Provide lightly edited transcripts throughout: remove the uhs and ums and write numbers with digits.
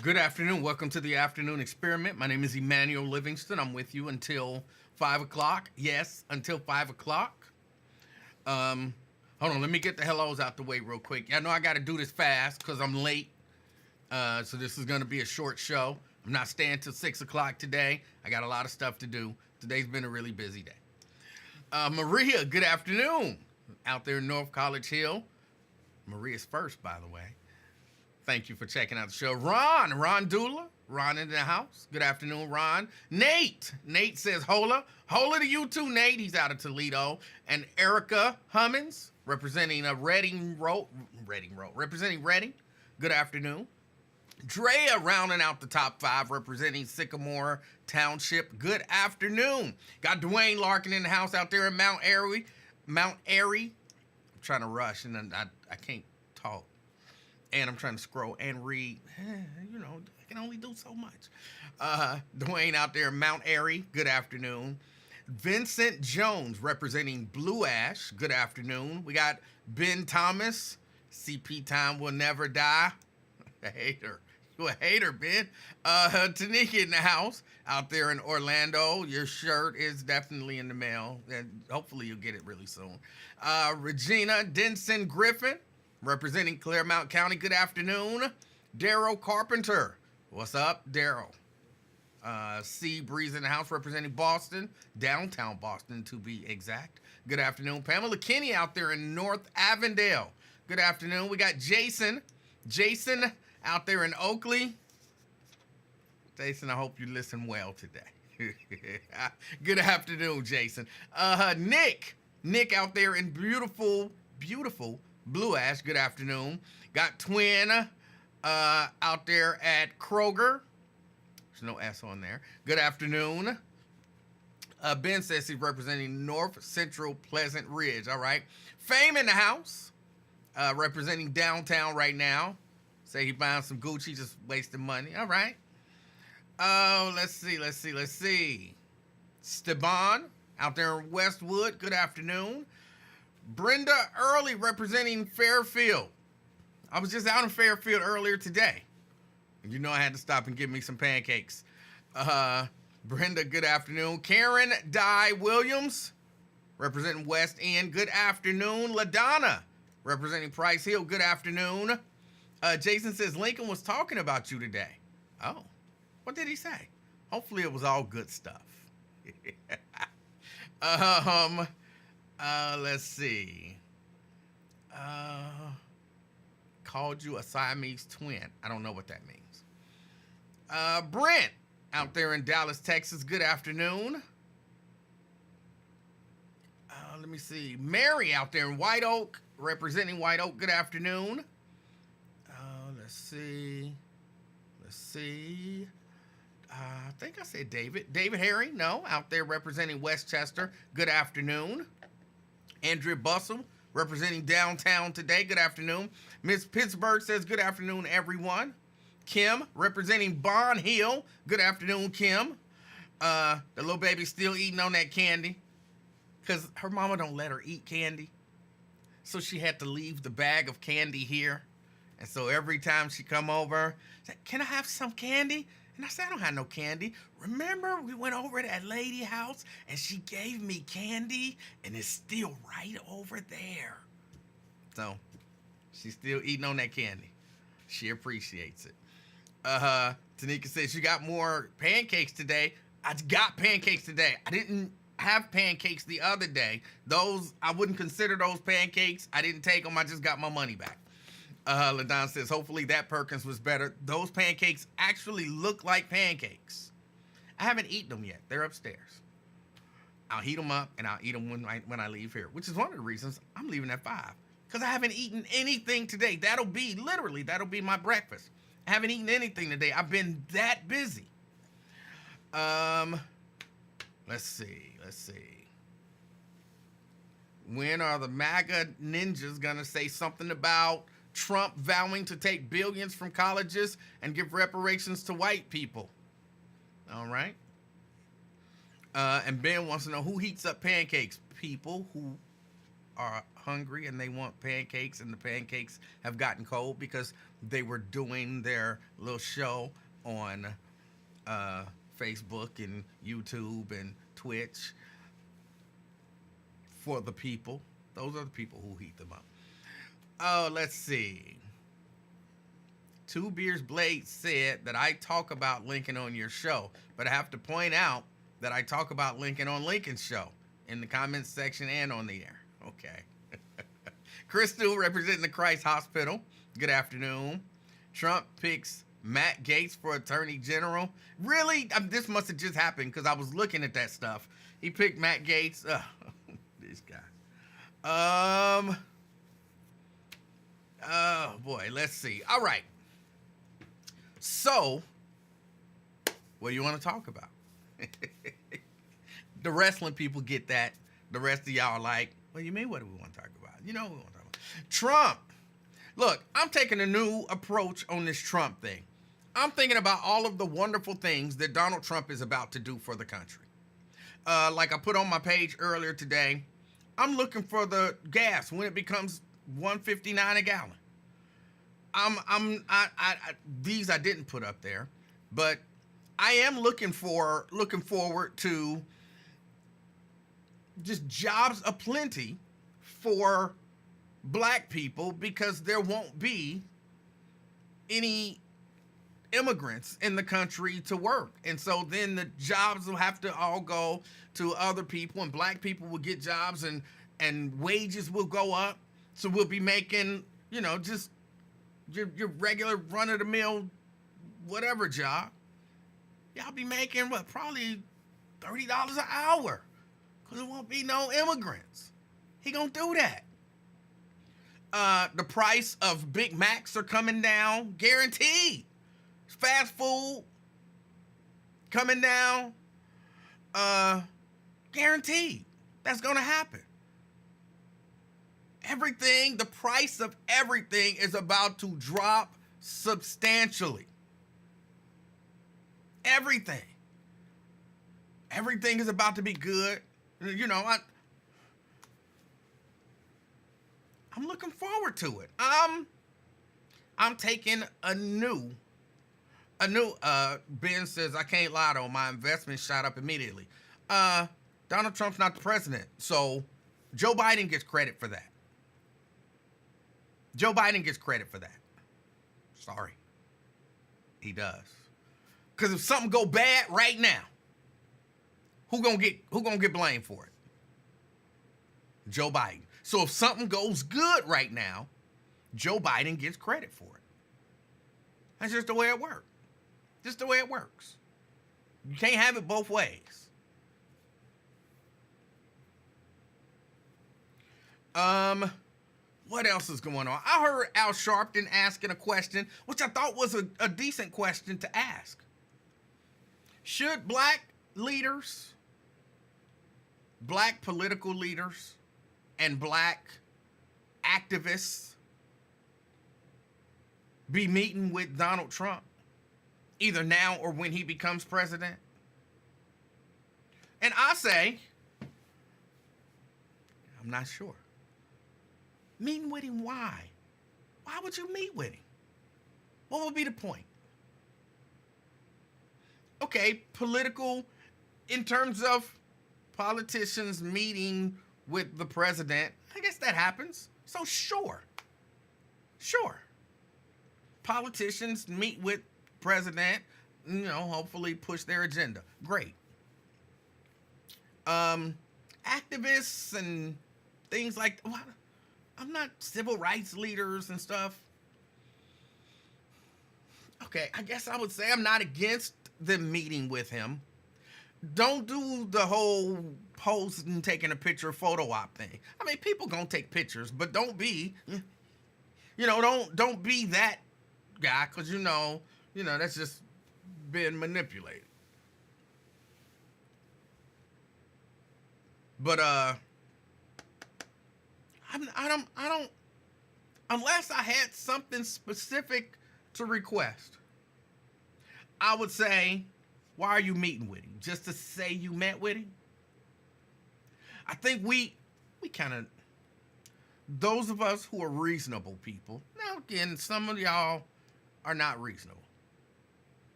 Good afternoon. Welcome to the afternoon experiment. My name is Emanuel Livingston. I'm with you until 5 o'clock. Yes, until 5 o'clock. Um, Hold on. Let me get the hellos out the way real quick. I know I got to do this fast because I'm late. So this is going to be a short show. I'm not staying till 6 o'clock today. I got a lot of stuff to do. Today's been a really busy day. Maria, good afternoon. Out there in North College Hill. Maria's first, by the way. Thank you for checking out the show. Ron Dula. Ron in the house. Good afternoon, Ron. Nate says hola. Hola to you too, Nate. He's out of Toledo. And Erica Hummins, representing representing Reading. Good afternoon. Drea rounding out the top 5, representing Sycamore Township. Good afternoon. Got Dwayne Larkin in the house out there in Mount Airy. I'm trying to rush and I can't talk. And I'm trying to scroll and read. I can only do so much. Dwayne out there in Mount Airy. Good afternoon. Vincent Jones representing Blue Ash. Good afternoon. We got Ben Thomas. CP time will never die. A hater. You a hater, Ben. Tanika in the house out there in Orlando. Your shirt is definitely in the mail. And hopefully you'll get it really soon. Regina Denson Griffin representing Claremont County. Good afternoon. Daryl Carpenter. What's up, Daryl? C Breeze in the house representing Boston. Downtown Boston, to be exact. Good afternoon. Pamela Kinney out there in North Avondale. Good afternoon. We got Jason. Jason out there in Oakley. Jason, I hope you listen well today. Good afternoon, Jason. Nick out there in beautiful Blue Ash. Good afternoon. Got Twin out there at Kroger. There's no S on there. Good afternoon. Ben says he's representing North Central Pleasant Ridge. All right. Fame in the house. Representing downtown right now. Say he buying some Gucci, just wasting money. All right. Oh, let's see. Steban out there in Westwood. Good afternoon. Brenda Early representing Fairfield. I was just out in Fairfield earlier today. You know I had to stop and get me some pancakes. Brenda, good afternoon. Karen Dye Williams representing West End. Good afternoon. LaDonna representing Price Hill. Good afternoon. Jason says Lincoln was talking about you today. Oh, what did he say? Hopefully it was all good stuff. Let's see. Called you a Siamese twin. I don't know what that means. Brent out there in Dallas, Texas. Good afternoon. Let me see. Mary out there in White Oak, representing White Oak. Good afternoon. Let's see. I think I said David. David Harry, no, out there representing Westchester. Good afternoon. Andrea Bustle, representing downtown today. Good afternoon. Miss Pittsburgh says good afternoon, everyone. Kim, representing Bond Hill. Good afternoon, Kim. The little baby's still eating on that candy because her mama don't let her eat candy. So she had to leave the bag of candy here. And so every time she come over, she said, can I have some candy? And I said, I don't have no candy. Remember, we went over to that lady house and she gave me candy and it's still right over there. So she's still eating on that candy. She appreciates it. Tanika says, you got more pancakes today. I got pancakes today. I didn't have pancakes the other day. Those, I wouldn't consider those pancakes. I didn't take them. I just got my money back. LaDon says, hopefully that Perkins was better. Those pancakes actually look like pancakes. I haven't eaten them yet. They're upstairs. I'll heat them up and I'll eat them when I leave here, which is one of the reasons I'm leaving at 5. Because I haven't eaten anything today. That'll be my breakfast. I haven't eaten anything today. I've been that busy. Let's see. When are the MAGA ninjas gonna say something about Trump vowing to take billions from colleges and give reparations to white people? All right. And Ben wants to know who heats up pancakes. People who are hungry and they want pancakes, and the pancakes have gotten cold because they were doing their little show on Facebook and YouTube and Twitch for the people. Those are the people who heat them up. Oh, let's see. Two Beers Blade said that I talk about Lincoln on your show, but I have to point out that I talk about Lincoln on Lincoln's show in the comments section and on the air. Okay. Crystal representing the Christ Hospital. Good afternoon. Trump picks Matt Gaetz for Attorney General. Really? This must have just happened because I was looking at that stuff. He picked Matt Gaetz. This guy. Oh boy, let's see. All right. So, what do you want to talk about? The wrestling people get that. The rest of y'all are like, what do you mean, what do we want to talk about? You know what we want to talk about. Trump. Look, I'm taking a new approach on this Trump thing. I'm thinking about all of the wonderful things that Donald Trump is about to do for the country. Like I put on my page earlier today, I'm looking for the gas when it becomes $1.59 a gallon. These I didn't put up there, but I am looking forward to just jobs aplenty for black people because there won't be any immigrants in the country to work. And so then the jobs will have to all go to other people, and black people will get jobs, and wages will go up. So we'll be making, just your regular run-of-the-mill whatever job. Y'all be making, probably $30 an hour because there won't be no immigrants. He gonna do that. The price of Big Macs are coming down, guaranteed. Fast food coming down, guaranteed. That's gonna happen. Everything, the price of everything is about to drop substantially. Everything is about to be good. I'm looking forward to it. I'm taking a new Ben says, I can't lie though, my investment shot up immediately. Donald Trump's not the president, so Joe Biden gets credit for that. Joe Biden gets credit for that. Sorry. He does. Because if something go bad right now, who gonna get blamed for it? Joe Biden. So if something goes good right now, Joe Biden gets credit for it. That's just the way it works. Just the way it works. You can't have it both ways. What else is going on? I heard Al Sharpton asking a question, which I thought was a decent question to ask. Should black leaders, black political leaders, and black activists be meeting with Donald Trump, either now or when he becomes president? And I say, I'm not sure. Meeting with him, why? Why would you meet with him? What would be the point? Okay, political, in terms of politicians meeting with the president, I guess that happens. So sure. Politicians meet with president, hopefully push their agenda. Great. Activists and things like, I'm not civil rights leaders and stuff. Okay, I guess I would say I'm not against them meeting with him. Don't do the whole post and taking a picture photo op thing. I mean, people gonna take pictures, but don't be, don't be that guy, because that's just being manipulated. But I don't, unless I had something specific to request, I would say, why are you meeting with him? Just to say you met with him? I think we kind of those of us who are reasonable people, now again, some of y'all are not reasonable.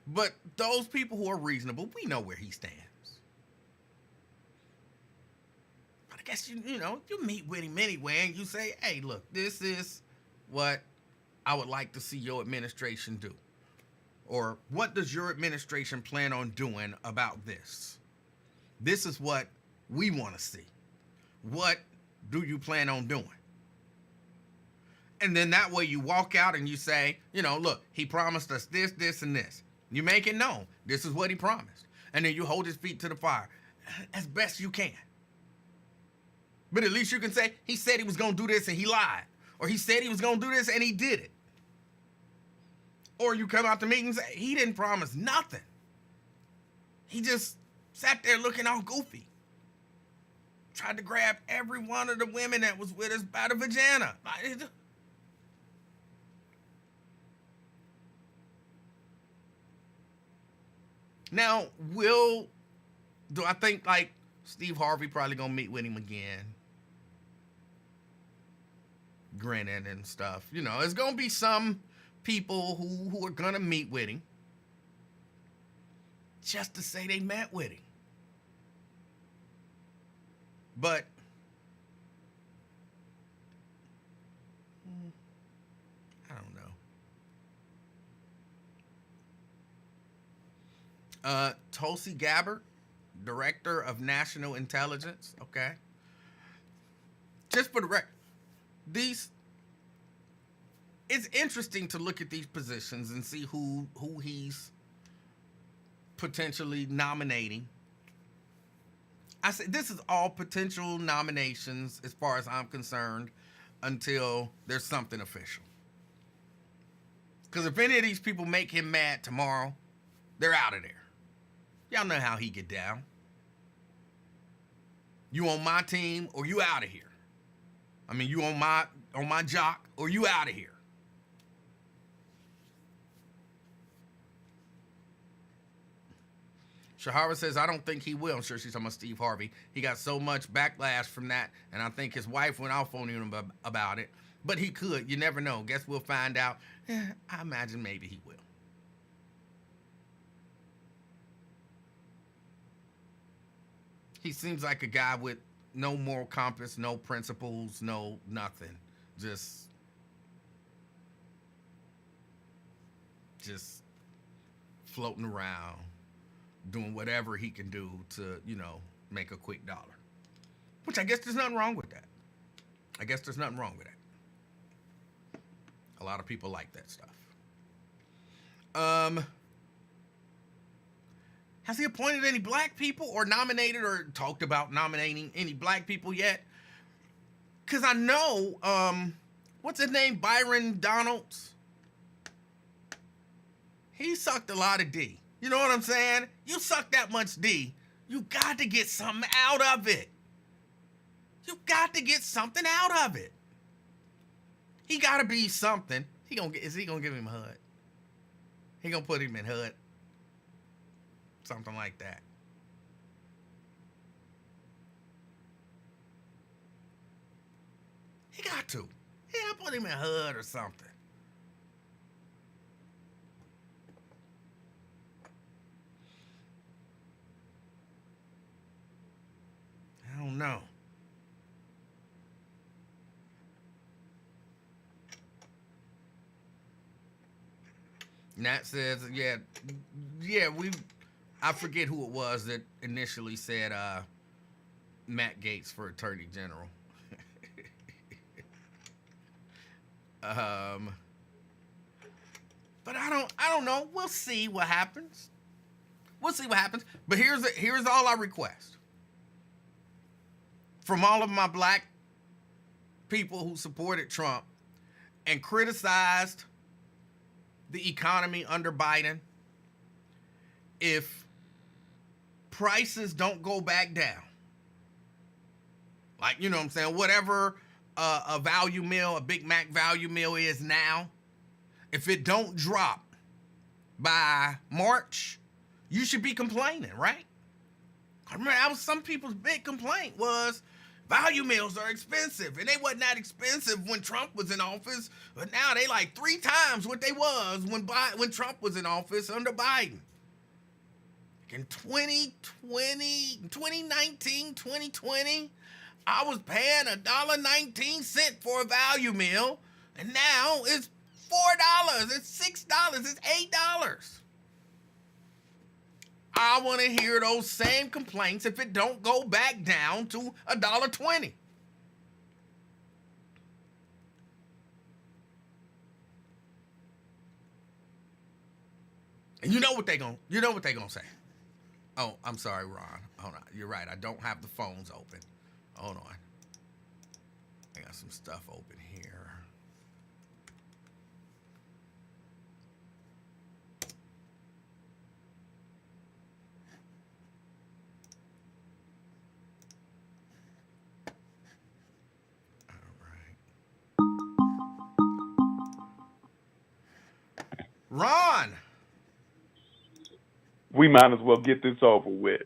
But those people who are reasonable, we know where he stands. But I guess, you meet with him anyway and you say, hey, look, this is what I would like to see your administration do. Or what does your administration plan on doing about this? This is what we want to see. What do you plan on doing? And then that way you walk out and you say, look, he promised us this, this, and this. You make it known. This is what he promised. And then you hold his feet to the fire as best you can. But at least you can say, he said he was going to do this and he lied. Or he said he was going to do this and he did it. Or you come out the meeting and say, he didn't promise nothing. He just sat there looking all goofy. Tried to grab every one of the women that was with us by the vagina. Now, do I think like Steve Harvey probably gonna meet with him again? Grinning and stuff. There's gonna be some people who are gonna meet with him just to say they met with him. But I don't know. Tulsi Gabbard, Director of National Intelligence. Okay. Just for the record, it's interesting to look at these positions and see who he's potentially nominating. I say this is all potential nominations as far as I'm concerned until there's something official. Because if any of these people make him mad tomorrow, they're out of there. Y'all know how he get down. You on my team or you out of here. I mean, you on my jock or you out of here. Shahara says, I don't think he will. I'm sure she's talking about Steve Harvey. He got so much backlash from that, and I think his wife went off on him about it. But he could. You never know. Guess we'll find out. I imagine maybe he will. He seems like a guy with no moral compass, no principles, no nothing. Just floating around, doing whatever he can do to, make a quick dollar. Which I guess there's nothing wrong with that. A lot of people like that stuff. Has he appointed any black people or nominated or talked about nominating any black people yet? Because I know, what's his name? Byron Donalds. He sucked a lot of D. You know what I'm saying? You suck that much D, you got to get something out of it. He got to be something. Is he gonna give him a HUD? He gonna put him in HUD? Something like that. He got to. Yeah, put him in HUD or something. I don't know. Nat says, I forget who it was that initially said Matt Gaetz for Attorney General. But I don't know. We'll see what happens. But here's all I request. From all of my black people who supported Trump and criticized the economy under Biden, if prices don't go back down, like, you know what I'm saying, whatever a value meal, a Big Mac value meal is now, if it don't drop by March, you should be complaining, right? I remember that was some people's big complaint was, value meals are expensive, and they wasn't that expensive when Trump was in office, but now they like 3 times what they was when Trump was in office under Biden. In 2020, 2019, 2020, I was paying $1.19 for a value meal, and now it's $4, it's $6, it's $8. I want to hear those same complaints if it don't go back down to $1.20. And you know what they gonna say. Oh, I'm sorry, Ron. Hold on. You're right. I don't have the phones open. Hold on. I got some stuff open here. Ron! We might as well get this over with.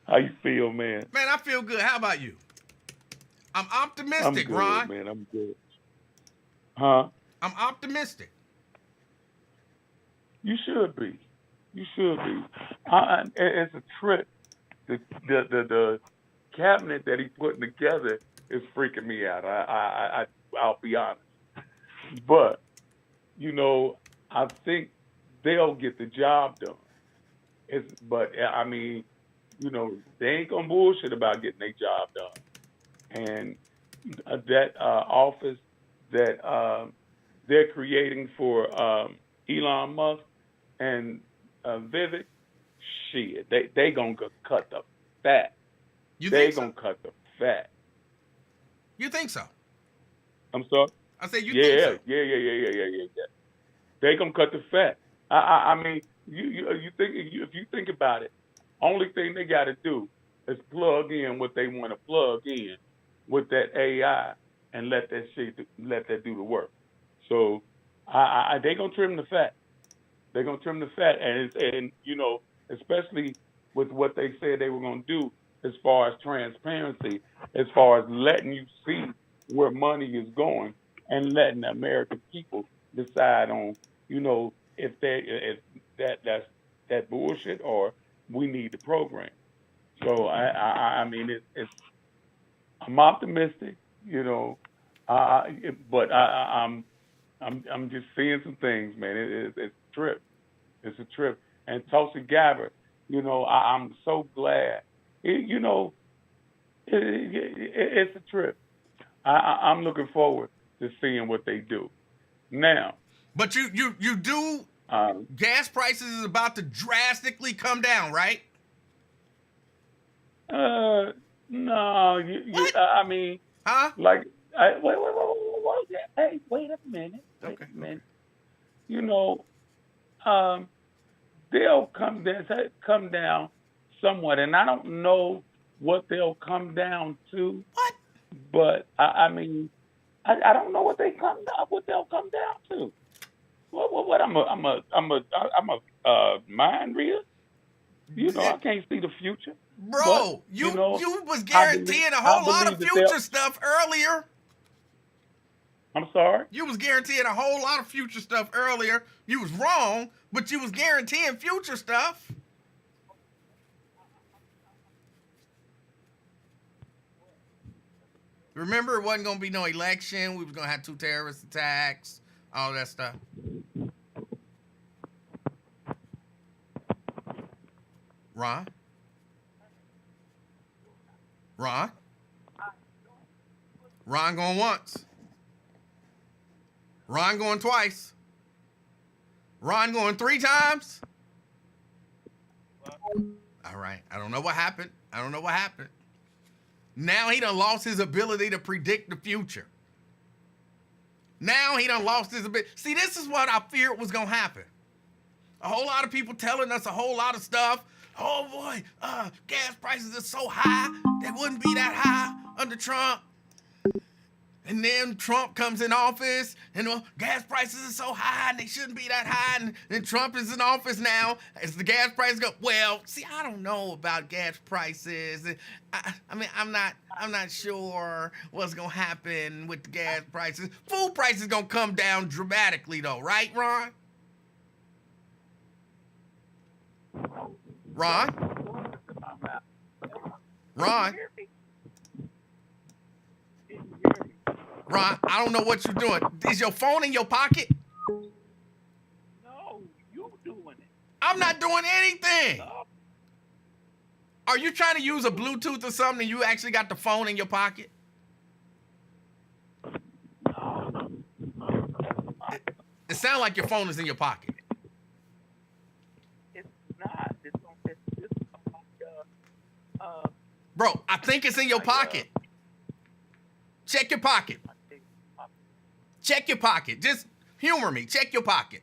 How you feel, man? Man, I feel good. How about you? I'm optimistic, I'm good, Ron. man. I'm good. Huh? I'm optimistic. You should be. You should be. It's a trip. The cabinet that he's putting together is freaking me out. I'll be honest. But, you know, I think they'll get the job done. But I mean, you know, they ain't gonna bullshit about getting their job done. And that office that they're creating for Elon Musk and Vivek, shit, they gonna cut the fat. They gonna cut the fat. You think so? I'm sorry. I said you think so? Yeah. They gonna cut the fat. I mean, you think if you think about it, only thing they got to do is plug in what they want to plug in with that AI and let that do the work. So they gonna trim the fat. They're gonna trim the fat, and you know, especially with what they said they were gonna do as far as transparency, as far as letting you see where money is going and letting the American people decide on, you know, if that's bullshit or we need the program. So I mean I'm optimistic, you know, but I'm just seeing some things, man. It's a trip. It's a trip. And Tulsi Gabbard, you know, I'm so glad. You know, it's a trip. I'm looking forward to seeing what they do. Now, but you do. Gas prices is about to drastically come down, right? No, I mean, huh? Like, wait. Hey, wait a minute. Okay. You know, they'll come down somewhat, and I don't know what they'll come down to. What? But I mean, I don't know what they'll come down to. What? I'm a mind reader. You know, I can't see the future. Bro, but, you know, was guaranteeing a whole lot of future stuff earlier. I'm sorry? You was guaranteeing a whole lot of future stuff earlier. You was wrong, but you was guaranteeing future stuff. Remember, it wasn't going to be no election. We was going to have 2 terrorist attacks, all that stuff. Ron? Ron going once. Ron going twice. Ron going 3 times. All right. I don't know what happened. Now he done lost his ability to predict the future. Now he done lost his ability. See, this is what I feared was going to happen. A whole lot of people telling us a whole lot of stuff. Oh, boy, gas prices are so high. They wouldn't be that high under Trump. And then Trump comes in office, and gas prices are so high, and they shouldn't be that high. And then Trump is in office now. As the gas prices go, well, see, I don't know about gas prices. I mean, I'm not sure what's gonna happen with the gas prices. Food prices gonna come down dramatically, though, right, Ron? Ron? Ron? Ron, I don't know what you're doing. Is your phone in your pocket? No, you doing it. I'm not doing anything. No. Are you trying to use a Bluetooth or something and you actually got the phone in your pocket? It sounds like your phone is in your pocket. It's not. It's Bro, I think it's in your pocket. Check your pocket. Check your pocket. Just humor me. Check your pocket.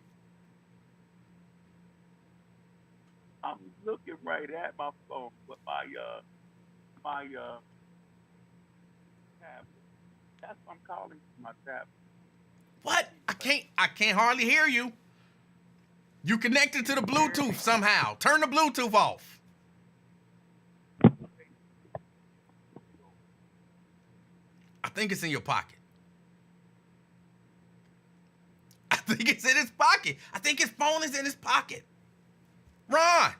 I'm looking right at my phone with my tablet. That's what I'm calling my tablet. What? I can't hardly hear you. You connected to the Bluetooth somehow. Turn the Bluetooth off. I think it's in your pocket. I think it's in his pocket. I think his phone is in his pocket. Ron.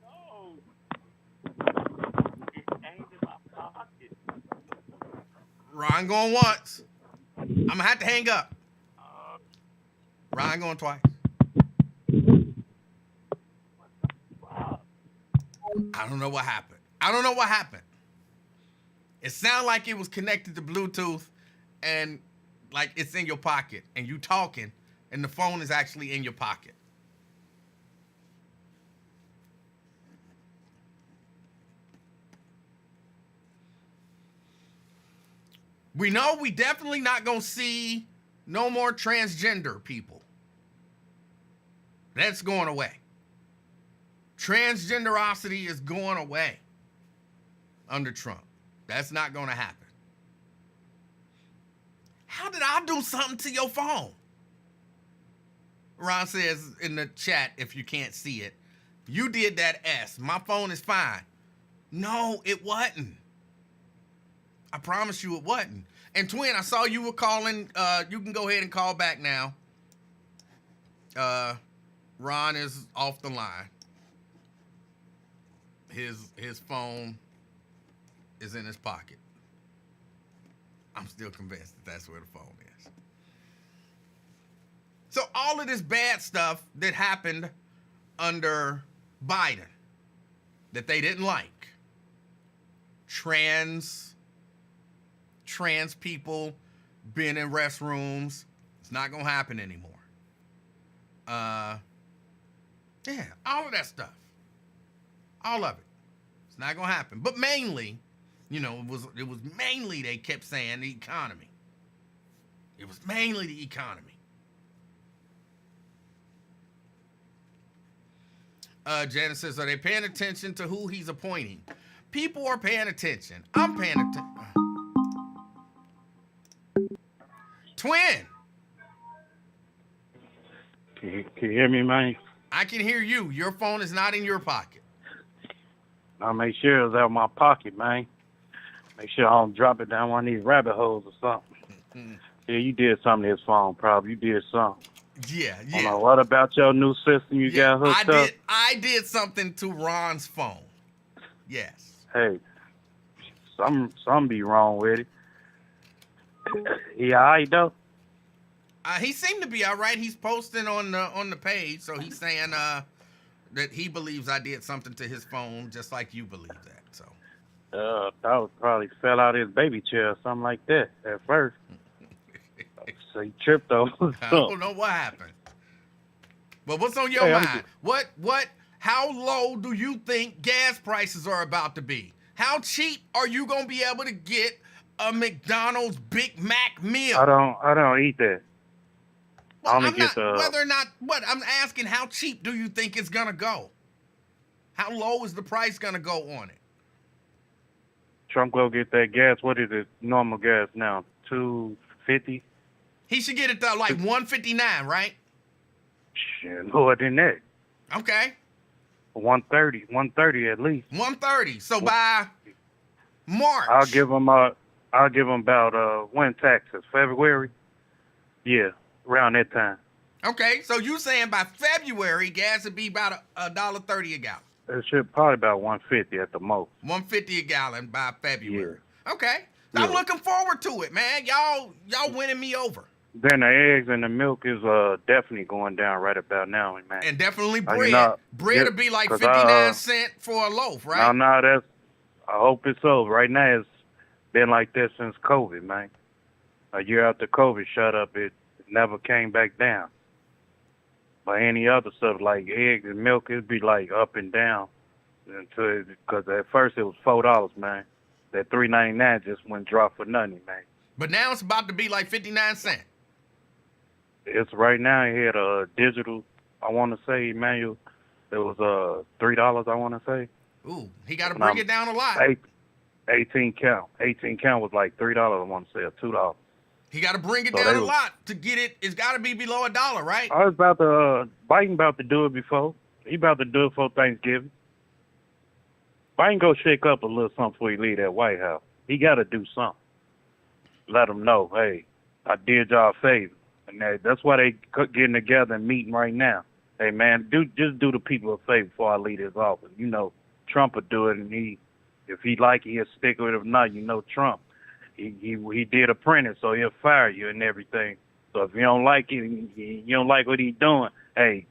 No. It ain't in my pocket. Ron going once. I'm gonna have to hang up. Ron going twice. I don't know what happened. It sounded like it was connected to Bluetooth and like it's in your pocket and you talking and the phone is actually in your pocket. We know we definitely not gonna see no more transgender people. That's going away. Transgenderosity is going away under Trump. That's not gonna happen. How did I do something to your phone? Ron says in the chat, if you can't see it, you did that S. My phone is fine. No, it wasn't. I promise you it wasn't. And Twin, I saw you were calling. You can go ahead and call back now. Ron is off the line. His phone is in his pocket. I'm still convinced that that's where the phone is. So all of this bad stuff that happened under Biden that they didn't like, trans people being in restrooms, it's not gonna happen anymore. Yeah, all of that stuff, all of it, it's not gonna happen. But mainly, you know, it was mainly they kept saying the economy. It was mainly the economy. Janice says, are they paying attention to who he's appointing? People are paying attention. I'm paying attention. Twin. Can you hear me, man? I can hear you. Your phone is not in your pocket. I'll make sure it's out of my pocket, man. Make sure I don't drop it down one of these rabbit holes or something. Yeah, you did something to his phone, probably. You did something. Yeah. What about your new system you got hooked up? I did something to Ron's phone. Yes. Hey, some be wrong with it. He all right, though? He seemed to be all right. He's posting on the page, so he's saying that he believes I did something to his phone, just like you believe that. So. That was probably fell out of his baby chair or something like that at first. So he tripped over. I don't know what happened. But what's on your mind? How low do you think gas prices are about to be? How cheap are you gonna be able to get a McDonald's Big Mac meal? I don't eat that. Well, I'm asking, how cheap do you think it's gonna go? How low is the price gonna go on it? Trump go get that gas. What is it? Normal gas now? $2.50. He should get it to like 159, right? Shit, lower than that. Okay. 130 at least. 130. So by March. I'll give him about when taxes? February? Yeah, around that time. Okay, so you saying by February gas would be about $1.30 a gallon. It should probably about 150 at the most. 150 a gallon by February. Yeah. Okay. Yeah. I'm looking forward to it, man. Y'all winning me over. Then the eggs and the milk is definitely going down right about now, man. And definitely bread. You know, bread will be like 'cause 59 cents for a loaf, right? No, that's. I hope it's over. Right now, it's been like that since COVID, man. A year after COVID shut up, it never came back down. But any other stuff like eggs and milk, it'd be like up and down. Because at first it was $4, man. That $3.99 just went drop for nothing, man. But now it's about to be like 59 cents. It's right now here a digital. I want to say, Emanuel, it was $3. I want to say. Ooh, he got to bring it down a lot. 18 count. 18 count was like $3. I want to say, or $2. He got to bring it down a lot to get it. It's got to be below $1, right? I was about to. Biden about to do it before. He about to do it for Thanksgiving. Biden go shake up a little something before he leave that White House. He got to do something. Let them know, hey, I did y'all a favor. And that's why they getting together and meeting right now. Hey, man, just do the people a favor before I leave this office. You know, Trump will do it, and if he like it, he'll stick with it. If not, you know Trump. He did apprentice, so he'll fire you and everything. So if you don't like it, you don't like what he's doing, hey,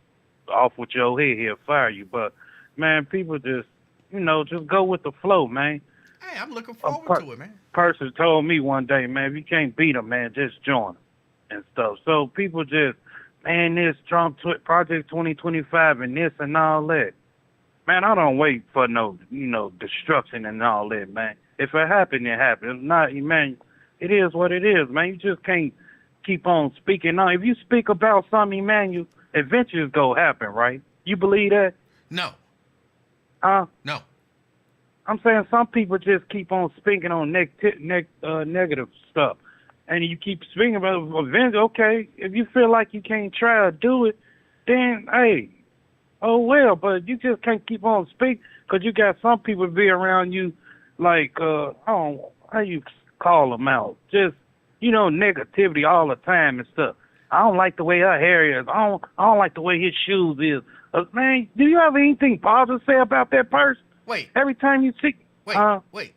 off with your head, he'll fire you. But, man, people just, just go with the flow, man. Hey, I'm looking forward to it, man. Person told me one day, man, if you can't beat them, man, just join them and stuff. So people just, man, this Trump Project 2025 and this and all that. Man, I don't wait for no, destruction and all that, man. If it happened, it happened. If not, man, it is what it is, man. You just can't keep on speaking on. If you speak about something, Emmanuel, eventually it's going to happen, right? You believe that? No. No. I'm saying some people just keep on speaking on negative stuff. And you keep speaking about eventually, okay, if you feel like you can't try to do it, then, hey, oh, well, but you just can't keep on speaking because you got some people be around you like, how you call them out? Just, negativity all the time and stuff. I don't like the way her hair is. I don't like the way his shoes is. Man, do you have anything positive to say about that person? Wait. Every time you see... Wait.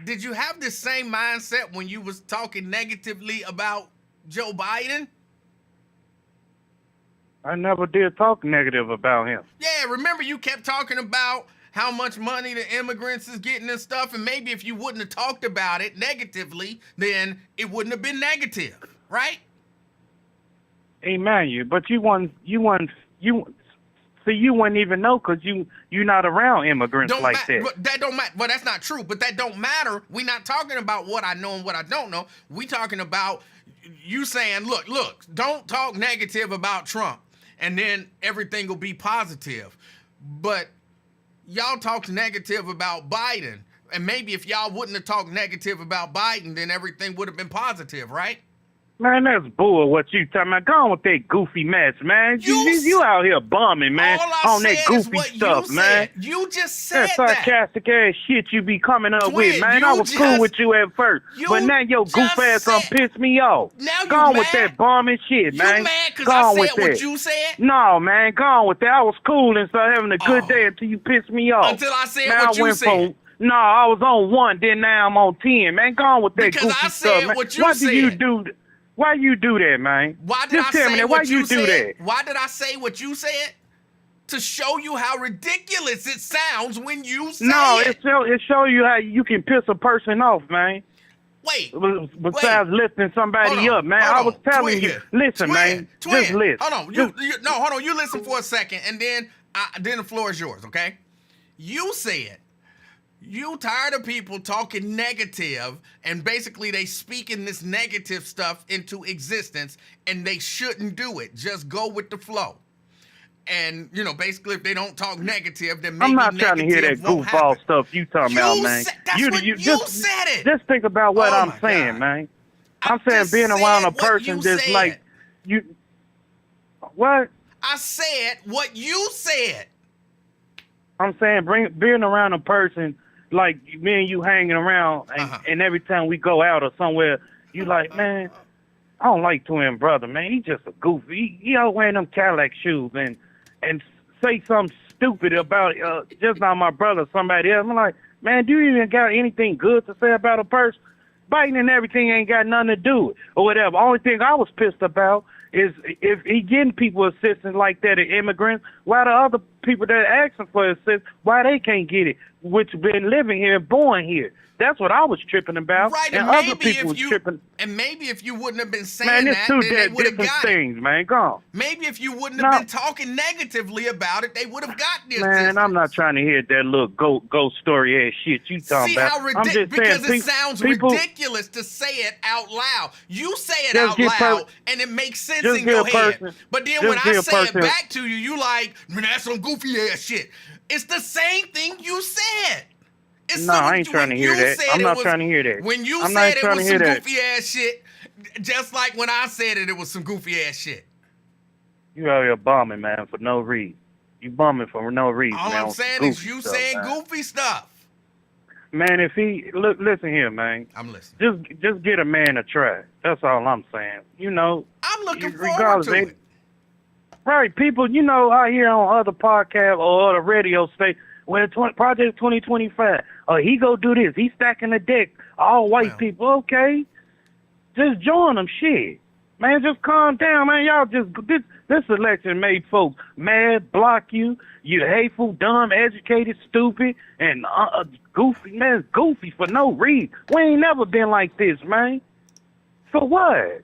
Did you have the same mindset when you was talking negatively about Joe Biden? I never did talk negative about him. Yeah, remember you kept talking about how much money the immigrants is getting and stuff, and maybe if you wouldn't have talked about it negatively, then it wouldn't have been negative, right? Emmanuel, but you wouldn't even know because you're not around immigrants like that. But that don't matter. Well, that's not true. But that don't matter. We're not talking about what I know and what I don't know. We talking about you saying, look, don't talk negative about Trump, and then everything will be positive. But y'all talked negative about Biden, and maybe if y'all wouldn't have talked negative about Biden, then everything would have been positive, right? Man, that's bull what you talking about. Go on with that goofy mess, man. You out here bumming, man, on that goofy stuff, man. You just said that. Sarcastic ass shit you be coming up with, man. I was cool with you at first, but now your goof ass done piss me off. Now go on with that bumming shit, man. You mad because I said what you said? No, man, go on with that. I was cool and started having a good day until you pissed me off. Until I said what you said. No, I was on 1, then now I'm on 10, man. Go on with that because goofy I said stuff, man. What you Why said. do you do that? Why you do that, man? Why did Just I tell say me that. what Why you do said? that? Why did I say what you said? To show you how ridiculous it sounds when you say it. It show you how you can piss a person off, man. Wait. Besides lifting somebody up, man. I was telling you. Listen, man. Just listen. Hold on. Hold on. You listen for a second, and then the floor is yours, okay? You said you tired of people talking negative, and basically they speaking this negative stuff into existence, and they shouldn't do it. Just go with the flow. And basically, if they don't talk negative, then maybe I'm not trying to hear that won't goofball happen. stuff you talking about, man. That's what you said it. Just think about what Oh I'm my saying, God. man. I I'm saying just being around a said what person you that's said. like you. What? I said what you said. I'm saying being around a person like me and you hanging around, and every time we go out or somewhere, you like, man, I don't like twin brother, man. He just a goofy. He always wearing them Cadillac shoes and say something stupid about just not my brother, somebody else. I'm like, man, do you even got anything good to say about a person? Biting and everything ain't got nothing to do with it or whatever. Only thing I was pissed about is if he getting people assistance like that, the immigrants, why the other people that are asking for assistance, why they can't get it, which been living here, born here. That's what I was tripping about. Right, and other people was tripping. And maybe if you wouldn't have been saying Man, it's that, two then they would have different got things, it. man. Go on. Maybe if you wouldn't have been talking negatively about it, they would have got this. Man, I'm not trying to hear that little ghost story ass shit you talking about. See how I'm just because saying, it sounds people, ridiculous to say it out loud. You say it Just out loud, and it makes sense just in get your a head. person- But then just when I get a say it person- back to you, you like, man, that's some goofy ass shit. It's the same thing you said. It's No, some- I ain't trying to hear you that. said I'm it not was- trying to hear that. When you I'm not said it trying was to hear some that. goofy ass shit, just like when I said it was some goofy ass shit. You out here bombing, man, for no reason. You bombing for no reason, All man. I'm saying is you stuff, saying man. goofy stuff. Man, if he listen here, man. I'm listening. Just get a man a try. That's all I'm saying. I'm looking forward regardless, to it. Right, people, out here on other podcasts or other radio stations, when Project 2025, he go do this. He stacking the deck. All white people, okay. Just join them, shit. Man, just calm down, man. Y'all this election made folks mad, block you. You hateful, dumb, educated, stupid, and goofy. Man, goofy for no reason. We ain't never been like this, man. For what?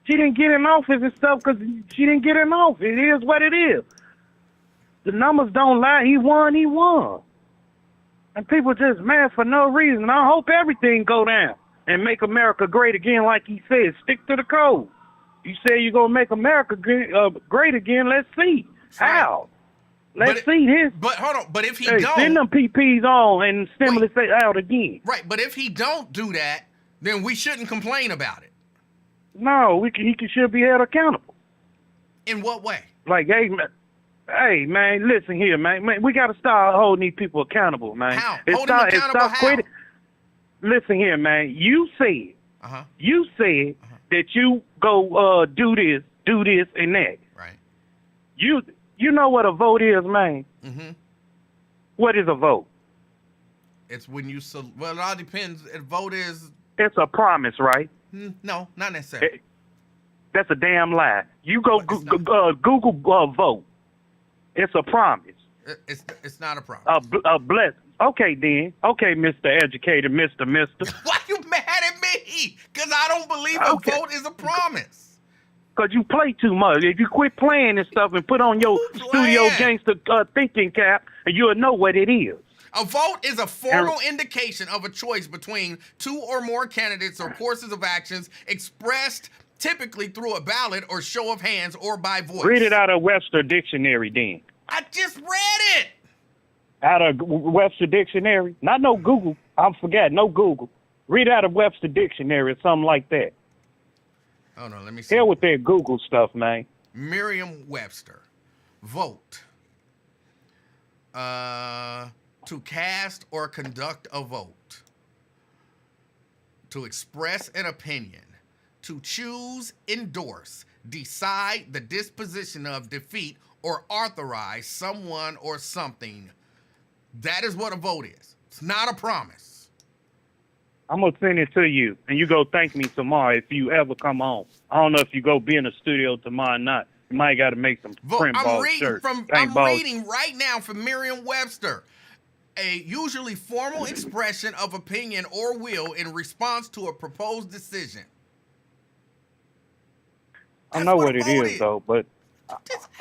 She didn't get in office and stuff because she didn't get in office. It is what it is. The numbers don't lie. He won. And people just mad for no reason. I hope everything go down and make America great again like he said. Stick to the code. You say you're going to make America great again. Let's see. How? Let's see this. But hold on. But if he Hey, don't. send them PPs on and stimulus out again. Right. But if he don't do that, then we shouldn't complain about it. No, he should be held accountable. In what way? Like, hey, man, listen here, man. We got to start holding these people accountable, man. How? Hold them accountable how? Listen here, man. You said that you go do this, and that. Right. You know what a vote is, man? Mm-hmm. What is a vote? It's when you well, it all depends. A vote is. It's a promise, right? No, not necessarily. That's a damn lie. You go Google vote. It's a promise. It's not a promise. A bless. Okay, then. Okay, Mr. Educated, Mister. Why you mad at me? Because I don't believe a vote is a promise. Because you play too much. If you quit playing and stuff and put on your studio gangster thinking cap, you'll know what it is. A vote is a formal indication of a choice between two or more candidates or courses of actions expressed typically through a ballot or show of hands or by voice. Read it out of Webster Dictionary, then. I just read it. Out of Webster Dictionary? Not no Google. I forgot, no Google. Read out of Webster Dictionary or something like that. Oh, no, let me see. Hell with that Google stuff, man. Merriam-Webster. Vote. To cast or conduct a vote. To express an opinion. To choose, endorse, decide the disposition of, defeat, or authorize someone or something. That is what a vote is. It's not a promise. I'm going to send it to you, and you go thank me tomorrow if you ever come on. I don't know if you go be in the studio tomorrow or not. You might got to make some print ball shirts. I'm reading right now from Merriam-Webster. A usually formal expression of opinion or will in response to a proposed decision. I know what it is, though, but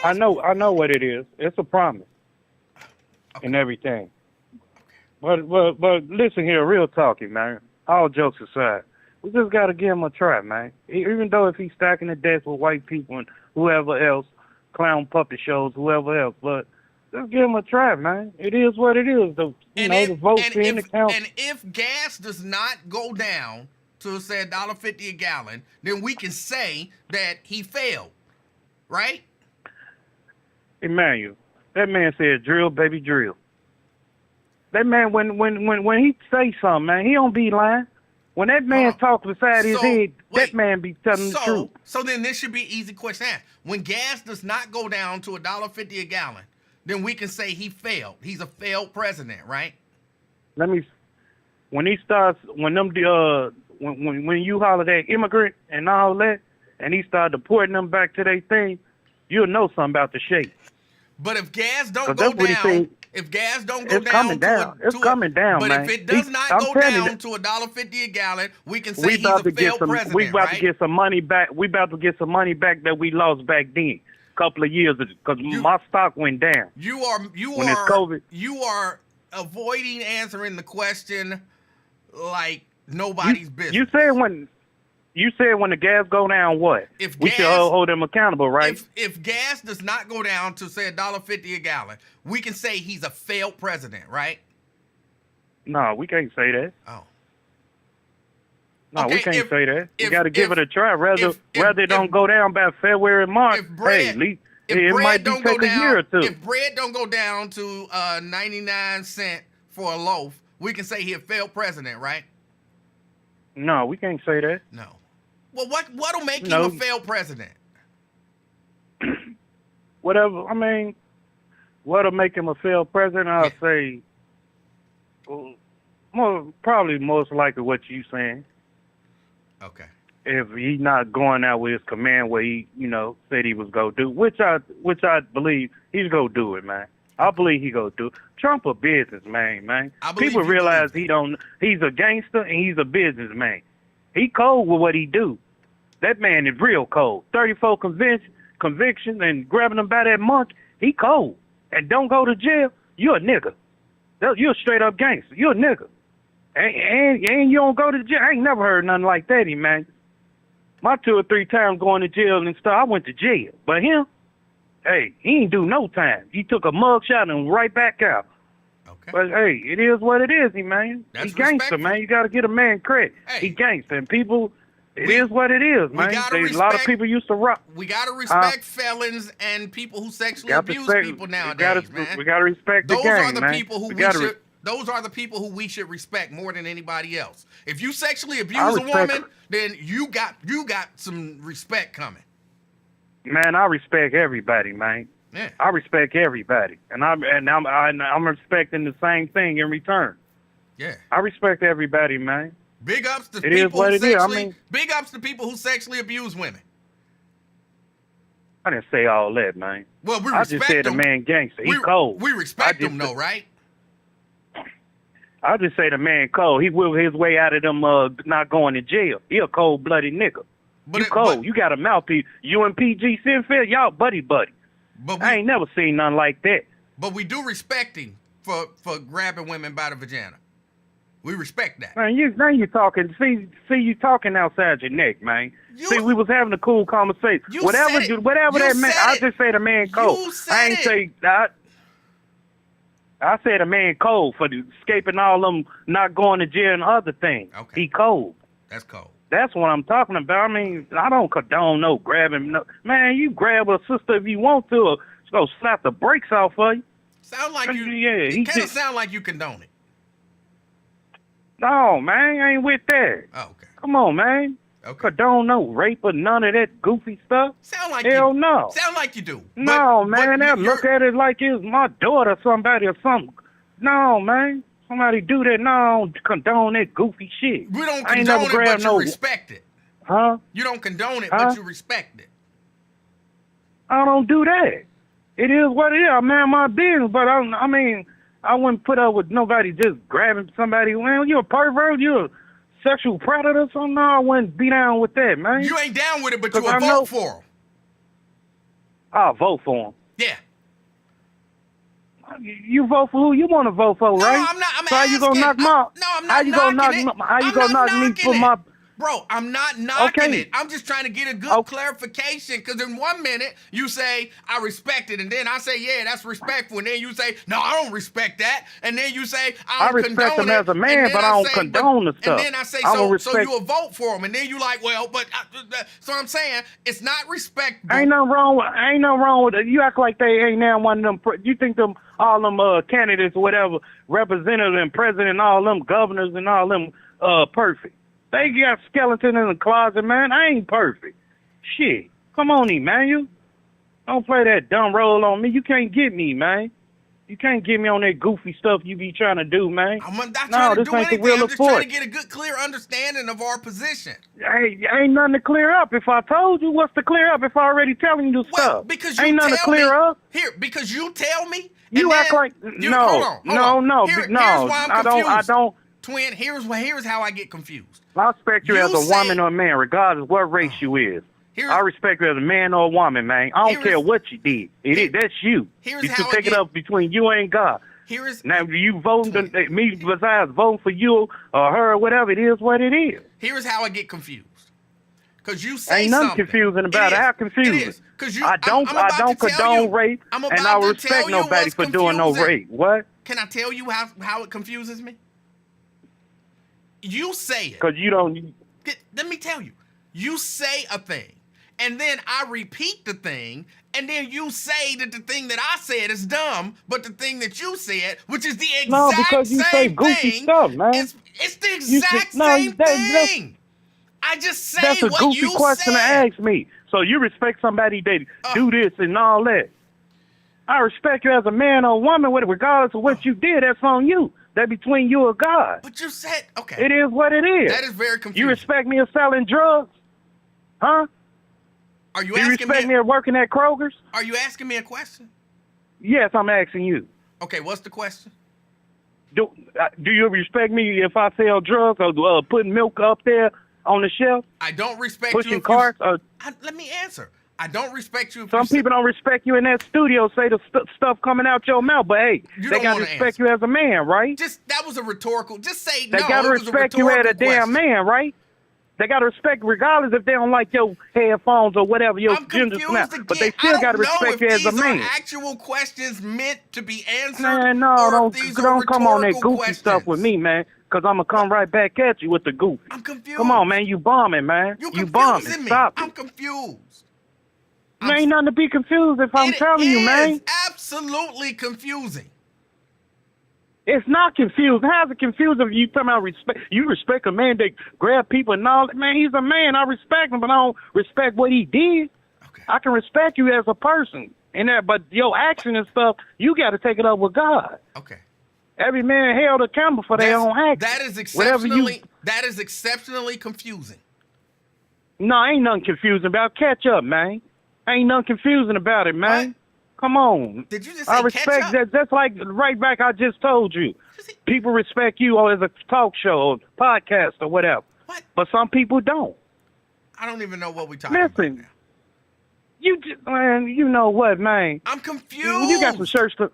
I know what it is. It's a promise and everything. But listen here, real talking, man. All jokes aside, we just got to give him a try, man. Even though if he's stacking the deck with white people and whoever else, clown puppet shows, whoever else. But just give him a try, man. It is what it is. The votes in the count. And if gas does not go down to say $1.50 a gallon, then we can say that he failed, right? Emanuel, that man said drill, baby, drill. That man, when he say something, man, he don't be lying. When that man talks beside his head, that man be telling the truth. So then this should be an easy question to ask. When gas does not go down to $1.50 a gallon, then we can say he failed. He's a failed president, right? When he starts, when you holler that immigrant and all that, and he start deporting them back to their thing, you'll know something about the shape. But if gas don't go down, if gas don't go down, it's coming down, but man. if it does not go down to $1.50 a gallon, we can say he's a failed president, We about right? to get some money back. We about to get some money back that we lost back then, a couple of years ago, because my stock went down. You when it's COVID. You are avoiding answering the question like nobody's business. You said when the gas go down, what? We should hold them accountable, right? If gas does not go down to say $1.50 a gallon, we can say he's a failed president, right? No, we can't say that. Oh. No, we can't say that. We got to give it a try. Rather it don't go down by February, March. It might be take a year or two. If bread don't go down to 99 cents for a loaf, we can say he's a failed president, right? No, we can't say that. No. Well, what'll make him a failed president? What'll make him a failed president? I'll say, probably most likely what you saying. Okay. If he's not going out with his command where he, said he was gonna do, which I believe he's gonna do it, man. I believe he gonna do it. Trump a businessman, man. People realize he's a gangster and he's a businessman. He cold with what he do. That man is real cold. 34 convictions and grabbing him by that monkey. He cold. And don't go to jail. You're a nigga. You're a straight up gangster. You're a nigga. And you don't go to jail. I ain't never heard nothing like that, man. My 2 or 3 times going to jail and stuff, I went to jail. But him, hey, he ain't do no time. He took a mug shot and right back out. Okay. But hey, it is what it is, man. That's he gangster, respectful. man. You got to get a man credit. Hey. He gangster, and people. It is what it is, man. A lot of people used to rock. We gotta respect felons and people who sexually abuse people nowadays, man. We gotta respect the gang, man. Those are the people who we should respect more than anybody else. If you sexually abuse a woman, then you got some respect coming. Man, I respect everybody, man. Yeah. I respect everybody, and I'm respecting the same thing in return. Yeah. I respect everybody, man. Big ups to it people who sexually. Big ups to people who sexually abuse women. I didn't say all that, man. Well, I just said the man gangster. He cold. We respect him, though, right? I just say the man cold. He will his way out of them not going to jail. He a cold-blooded nigga. You cold. You got a mouthpiece. You and PG Sinfield, y'all buddy. I ain't never seen nothing like that. But we do respect him for grabbing women by the vagina. We respect that. Man, now you talking. See, you talking outside your neck, man. We was having a cool conversation. Whatever that man. I just say the man cold. I ain't say that. I said a man cold for escaping all them not going to jail and other things. Okay. He cold. That's cold. That's what I'm talking about. I mean, I don't condone no grabbing. No, man, you grab a sister if you want to, or go slap the brakes off of you. Sound like you. Yeah, it kind of sound like you condone it. No, man, I ain't with that. Oh, okay. Come on, man. Okay. Condone no rape or none of that goofy stuff. Sound like Hell no. Sound like you do. No, man, they look at it like it's my daughter, somebody or something. No, man. Somebody do that. No, I don't condone that goofy shit. We don't condone it, but you respect it. Huh? You don't condone it, but you respect it. I don't do that. It is what it is. I mind my business, but I wouldn't put up with nobody just grabbing somebody. Well, you're a pervert. You're a sexual predator. So no, I wouldn't be down with that, man. You ain't down with it, but you'll vote for him. I'll vote for him. Yeah. You vote for who you want to vote for, right? No, I'm not. So how you gonna knock my? No, I'm not. How you gonna knock me for my? Bro, I'm not knocking Okay. it. I'm just trying to get a good Okay. clarification. Because in 1 minute, you say, I respect it. And then I say, yeah, that's respectful. And then you say, no, I don't respect that. And then you say, I I don't respect condone him it. as a man, And then but I don't condone the And stuff. then I say, I don't so respect- you'll vote for him. And then you like, well, but so I'm saying it's not respectable. Ain't nothing wrong with it. You act like they ain't now one of them. You think them all them candidates or whatever, representatives and president, all them governors and all them perfect. They got skeleton in the closet, man. I ain't perfect. Shit, come on, Emanuel. Don't play that dumb role on me. You can't get me, man. You can't get me on that goofy stuff you be trying to do, man. I'm not No, trying to this do ain't the anything. Wheel I'm of just trying to Fortune. get a good, clear understanding of our position. Hey, ain't nothing to clear up. If I told you, what's to clear up if I already telling you the Well, stuff? because you ain't nothing to tell clear me, up. Here, because you tell me. You and act then like you, no, hold on. no. Here's why I'm I confused. don't. Twin, here's how I get confused. I respect you, You as a say- woman or a man, regardless of what race you is. Here's- I respect you as a man or a woman, man. I don't Here's- care what you did. That's you. here's You how should I take it get- up between you and God. Here's Now, you voting me besides voting for you or her or whatever, it is what it is. here's how I get confused. Because you say Ain't nothing something confusing about it. How confusing? It is. Because I don't condone rape, and I don't respect nobody for doing no rape. What? Can I tell you how it confuses me? You say it. Because you don't. Let me tell you. You say a thing, and then I repeat the thing, and then you say that the thing that I said is dumb, but the thing that you said, which is the exact No, because you same say goofy thing, stuff, man. it's the exact no, same that's- thing. I just say That's a what goofy you question to said. ask me. So you respect somebody that do this and all that. I respect you as a man or a woman, regardless of what you did. That's on you. That's between you and God. But you said, okay. It is what it is. That is very confusing. You respect me as selling drugs? Huh? Are you You asking respect me me? as working at Kroger's? Are you asking me a question? Yes, I'm asking you. Okay, what's the question? Do you respect me if I sell drugs or putting milk up there on the shelf? I don't respect Pushing you. If carts? let me answer. I don't respect you. If Some people don't respect you in that studio, say the stuff coming out your mouth, but hey, You they don't got to wanna respect answer. you as a man, right? That was a rhetorical. Just say They no. got to it was respect you as a rhetorical damn question. man, right? They got to respect regardless if they don't like your headphones or whatever, your I'm gender confused snap. again. But they still got to respect you as a man. These are actual questions meant to be answered. Man, no, or don't if these are come on that rhetorical goofy stuff with questions. me, man, because I'm going to come right back at you with the goofy. I'm confused. Come on, man, you bombing, man. You You bombing. confusing me. Stop I'm it. confused. There ain't nothing to be confused if I'm telling you, man. It is absolutely confusing. It's not confused. How's it confused if you talking about respect? You respect a man that grab people and all that. Man, he's a man. I respect him, but I don't respect what he did. Okay. I can respect you as a person, and that, but your action and stuff, you got to take it up with God. Okay. Every man held accountable for their own actions. That is Whatever exceptionally. That is exceptionally confusing. No, ain't nothing confusing about. Catch up, man. Ain't nothing confusing about it, man. What? Come on. Did you just say I catch respect up? that. That's like right back. I just told you. People respect you as a talk show or podcast or whatever. What? But some people don't. I don't even know what we're talking about Listen, now. you just, man, you know what, man? I'm confused. You got some church to.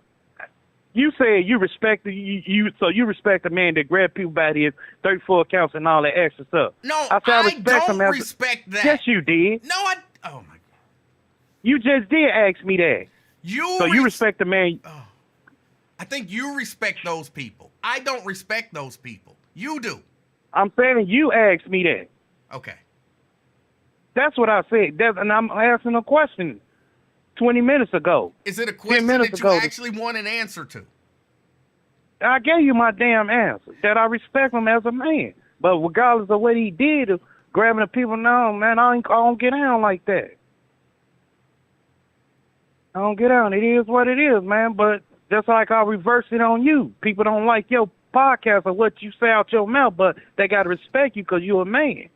You said you respect so you respect a man that grab people by his 34 accounts and all that extra stuff. No, I said I respect don't him as respect that. Yes, you did. No, oh my God. You just did ask me that. So you respect the man. I think you respect those people. I don't respect those people. You do. I'm saying you asked me that. Okay. That's what I said. And I'm asking a question 20 minutes ago. Is it a question minutes that you ago. actually want an answer to? I gave you my damn answer, that I respect him as a man. But regardless of what he did, of grabbing the people, no, man, I don't get down like that. I don't get down. It is what it is, man. But just like I reverse it on you. People don't like your podcast or what you say out your mouth, but they got to respect you because you're a man.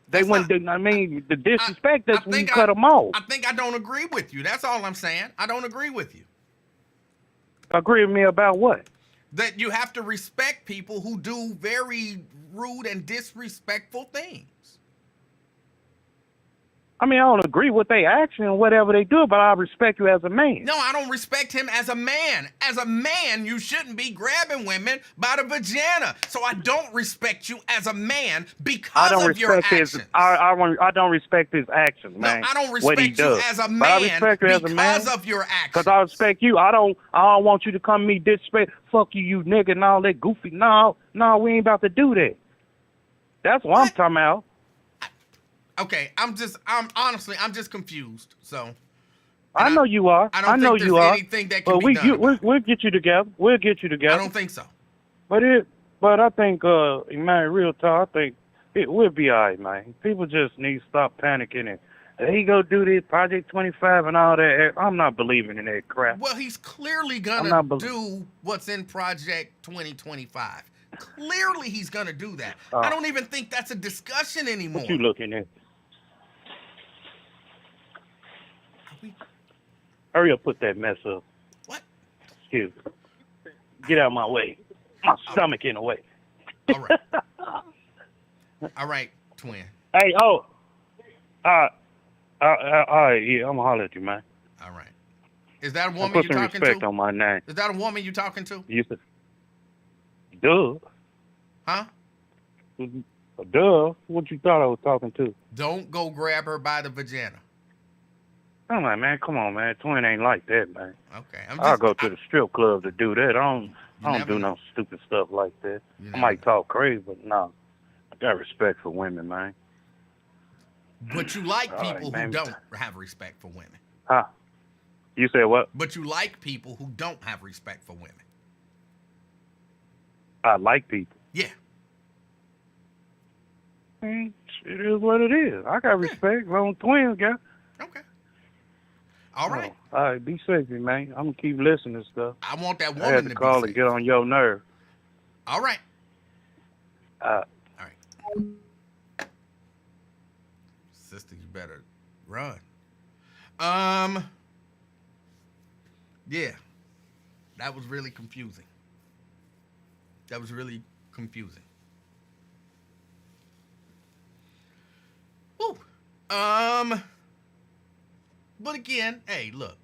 They wouldn't do, the disrespect, that's when you cut them off. I think I don't agree with you. That's all I'm saying. I don't agree with you. Agree with me about what? That you have to respect people who do very rude and disrespectful things. I mean, I don't agree with their action and whatever they do, but I respect you as a man. No, I don't respect him as a man. As a man, you shouldn't be grabbing women by the vagina. So I don't respect you as a man because of your actions. I don't respect his actions, man. No, I don't what he respect you does. as a But I man respect you as a man because of your actions. Because I respect you. I don't want you to come to me disrespect. Fuck you, you nigga, and all that goofy. No, we ain't about to do that. That's what I'm talking about. Okay, I'm just confused. So I know you are. I don't think there's anything that can be done. We'll get you together. We'll get you together. I don't think so. But I think, man, real talk, I think we'll be all right, man. People just need to stop panicking and he go do this Project 25 and all that. I'm not believing in that crap. Well, he's clearly gonna do what's in Project 2025. Clearly, he's gonna do that. I don't even think that's a discussion anymore. What you looking at? Hurry up, put that mess up. What? Excuse me. Get out of my way. My stomach in the way. All right. All right, twin. Hey, all right, yeah, I'm gonna holler at you, man. All right. Is that a woman put you some talking respect to? on my name. Is that a woman you talking to? You said, duh. Huh? Duh. What you thought I was talking to? Don't go grab her by the vagina. I'm like, man, come on, man. Twin ain't like that, man. Okay. I'll go to the strip club to do that. I don't do know. no stupid stuff like that. You I might talk crazy, but no. I got respect for women, man. But you like All right, people who man. don't have respect for women. Huh? You said what? But you like people who don't have respect for women. I like people. Yeah. It is what it is. I got respect. My own twins got. Okay. All right. All right, be safe, man. I'm gonna keep listening to stuff. I want that I woman had to to be call safe. and get on your nerve. All right. All right. Sister, you better run. Yeah. That was really confusing. Whew. But again, hey, look.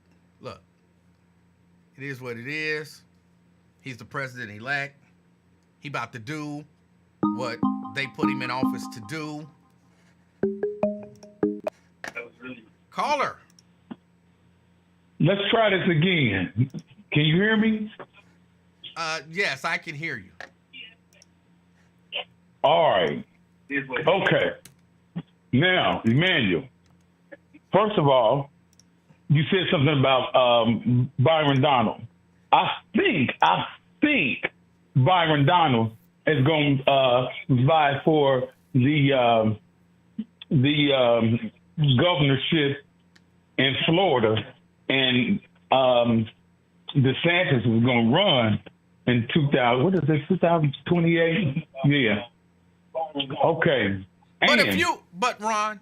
It is what it is. He's the president-elect. He about to do what they put him in office to do. Caller. Let's try this again. Can you hear me? Yes, I can hear you. All right. Okay. Now, Emanuel, first of all, you said something about Byron Donald. I think Byron Donald is going to vie for the governorship in Florida, and DeSantis is going to run in 2028? Yeah. Okay. But Ron,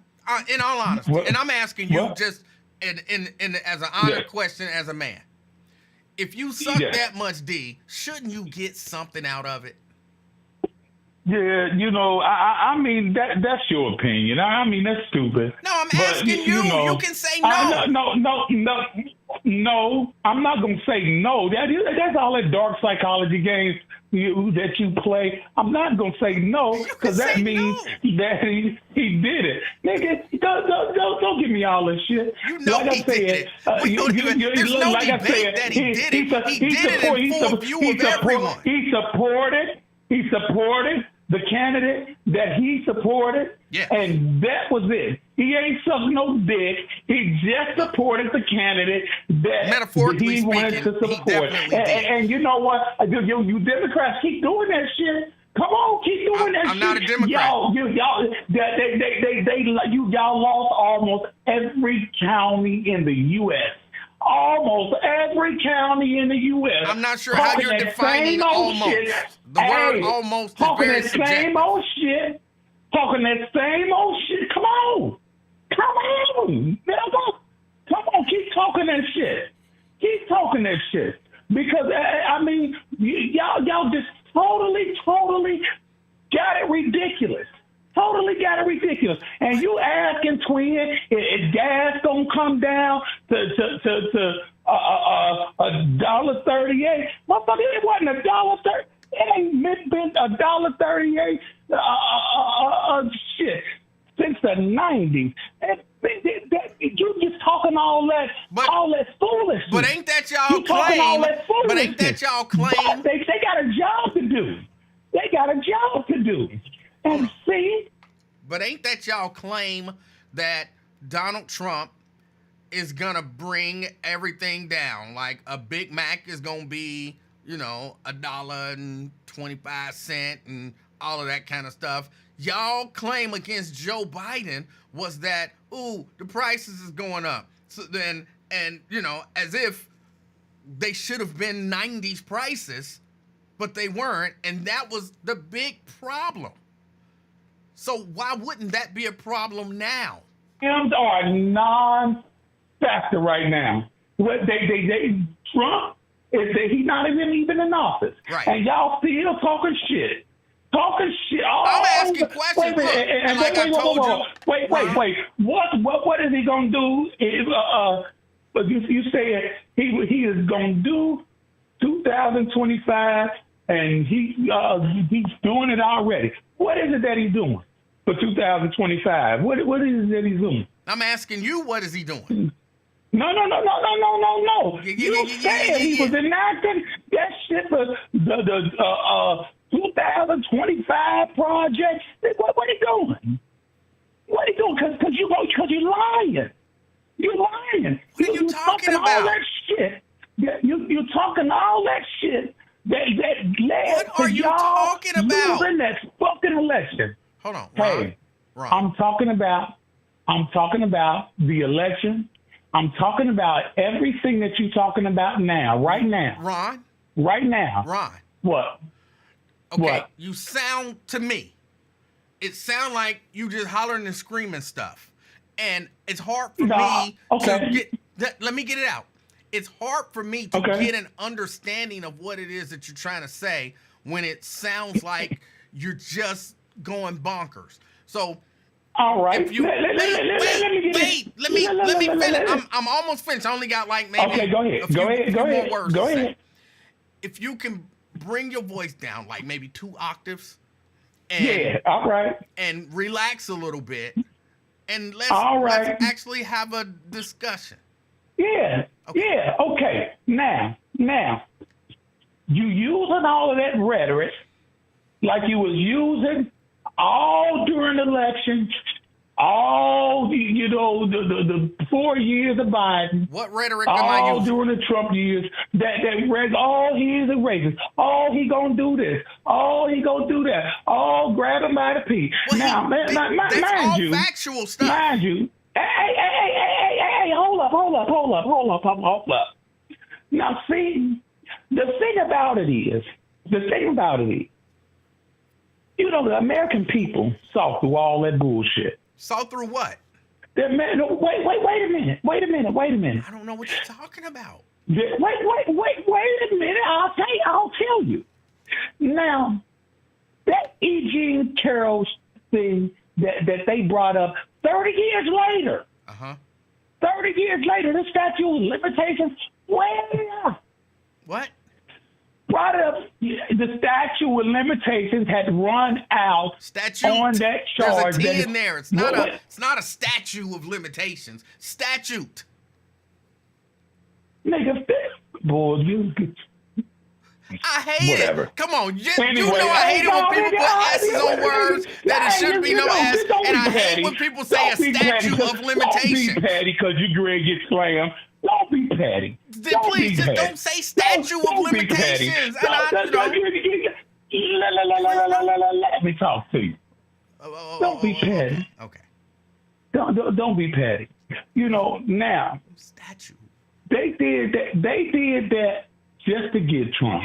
in all honesty, and I'm asking you just in as an honest question as a man, if you suck that much D, shouldn't you get something out of it? Yeah, I mean that's your opinion. I mean that's stupid. No, I'm asking you. You can say no. No. I'm not gonna say no. That's all that dark psychology games that you play. I'm not gonna say no because that means that he did it. Nigga, don't give me all this shit. You know like he did it. There's no debate that he did it. He did it in full view of everyone. He supported the candidate that he supported, and that was it. He ain't sucked no dick. He just supported the candidate that he wanted to support. And you know what? You Democrats keep doing that shit. Come on, keep doing that shit. I'm not a Democrat. Y'all lost almost every county in the U.S. Almost every county in the U.S. I'm not sure how you're defining almost. The word almost is very subjective. Talking that same old shit. Come on. Keep talking that shit. Because, I mean, y'all just totally got it ridiculous. Totally got it ridiculous. And you asking Twin, is gas gonna come down to $1.38? Motherfucker, it wasn't $1.30. It ain't been $1.38. Shit, since the '90s. You just talking all that foolishness. But ain't that y'all You talking all claim? that But ain't that foolishness. y'all claim? They got a job to do. They got a job to do. And see, But ain't that y'all claim that Donald Trump is gonna bring everything down? Like a Big Mac is gonna be, $1.25 and all of that kind of stuff. Y'all claim against Joe Biden was that, the prices is going up. So then, as if they should have been 90s prices, but they weren't, and that was the big problem. So why wouldn't that be a problem now? Hymns are a non-factor right now. What Trump he's not even in office, Right. and y'all still talking shit. I'm asking questions. Wait. What is he gonna do? But you said he is gonna do 2025, and he's doing it already. What is it that he's doing for 2025? What is it that he's doing? I'm asking you, what is he doing? No. You said he was enacting that shit for the 2025 project. What are you doing? What are you doing? Because you're lying. You're lying. What are you talking all about? that shit. You're talking all that shit that led What are to you y'all talking about? losing that fucking election. Hold on, Hey, Ron. I'm talking about the election. I'm talking about everything that you're talking about now, right now. Ron. Right now. Ron. What? Okay, What? you sound to me. It sound like you just hollering and screaming stuff, and it's hard for me okay. to get. Let me get it out. It's hard for me to Okay. get an understanding of what it is that you're trying to say when it sounds like you're just going bonkers. So. All right. If you let me finish. I'm almost finished. I only got like maybe Okay, go ahead. a few more words Go to say. ahead. If you can bring your voice down like maybe 2 octaves, and All right. and relax a little bit, and let's actually have a discussion. Yeah. Okay. Yeah. Okay. Now, you using all of that rhetoric like you was using all during the election, all the 4 years of Biden. What rhetoric am I All using? during the Trump years, all he is a racist. All he gonna do this. All he gonna do that. All grab him by the pee. Well, now, that's mind all you, factual stuff. mind you. Hey, hold up. Now, see, the thing about it is, the American people saw through all that bullshit. Saw through what? Wait a minute. I don't know what you're talking about. Wait a minute. I'll tell you. Now, that E. Jean Carroll thing that they brought up 30 years later. 30 years later, the statute of limitations, where? What? Brought up the statute of limitations had run out Statute. on that charge. There's a T in there. It's not a statute of limitations. Statute. Nigga, boy, you. I hate Whatever. it. Come on. You Anyway, know I hate it when people put S's on anyway, words that it shouldn't be no S. And I hate when people say a statute of limitations. Don't be petty because you ready to get slammed. Don't be petty. Then please just don't say statute of limitations. And let me talk to you. Don't be petty. Okay. Don't be petty. Now Statute. they did that just to get Trump.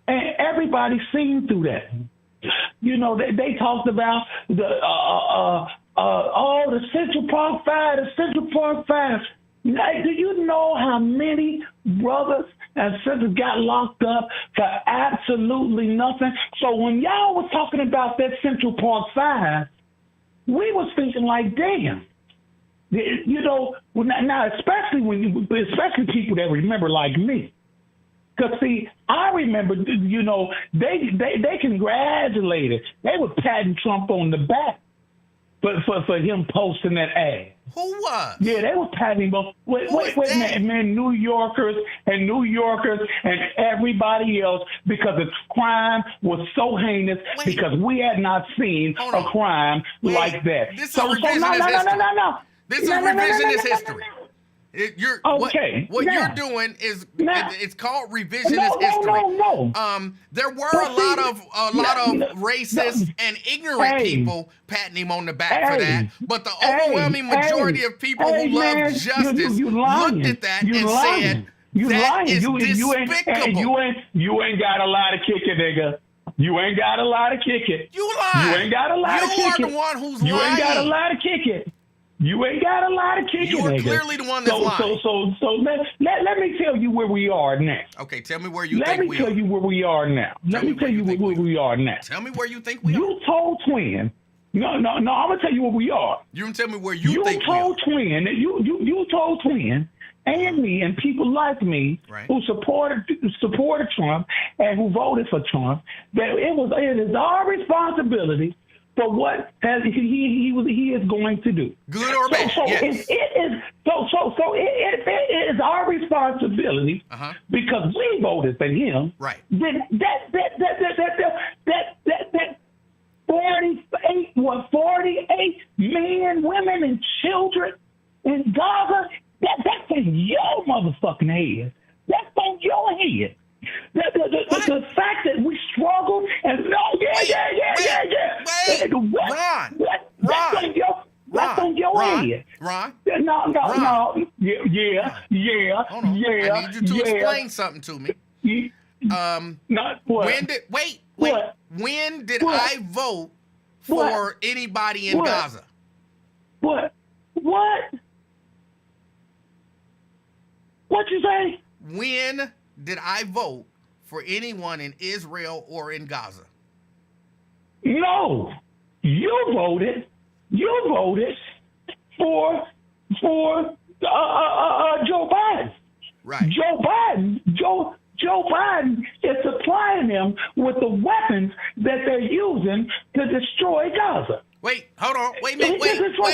And everybody seen through that. They talked about the Central Park Five. Now, do you know how many brothers and sisters got locked up for absolutely nothing? So when y'all was talking about that Central Park 5, we was thinking like, damn. You know, now especially especially people that remember like me. Because, see, I remember, you know, they congratulated. They were patting Trump on the back for him posting that ad. Who was? Yeah, they were patting him on. Wait a minute, man. New Yorkers and everybody else, because the crime was so heinous, because we had not seen a crime like that. This is revisionist history. No. This is revisionist history. You're okay. What you're doing is it's called revisionist history. No. There were a lot of racist and ignorant people patting him on the back for that, but the overwhelming majority of people who love justice looked at that and said that is despicable. You ain't got a lot of kicking, nigga. You ain't got a lot of kicking. You lying. You ain't got a lot of kicking. You are the one who's lying. You ain't got a lot of kicking. You ain't got a lot of kicking, You are nigga. clearly the one that's lying. So let me tell you where we are now. Okay, tell me where you think we are. Let me tell you where we are now. Let me tell you where we are now. Tell me where you think we are. You told Twin. No, I'm gonna tell you where we are. You can tell me where you think we are. You told Twin and me and people like me who supported Trump and who voted for Trump that it is our responsibility for what he is going to do. Good or bad? Yes. It is our responsibility because we voted for him. Right. That 48 men, women, and children in Gaza. That's on your motherfucking head. That's on your head. The fact that we struggled and Ron. That's on your head. Ron. No. Yeah. Hold on. I need you to explain something to me. Not what? When did I vote for anybody in Gaza? What? What'd you say? When did I vote for anyone in Israel or in Gaza? No, you voted for Joe Biden. Right. Joe Biden is supplying them with the weapons that they're using to destroy Gaza. Wait, hold on. Wait a minute. Wait. Whoa.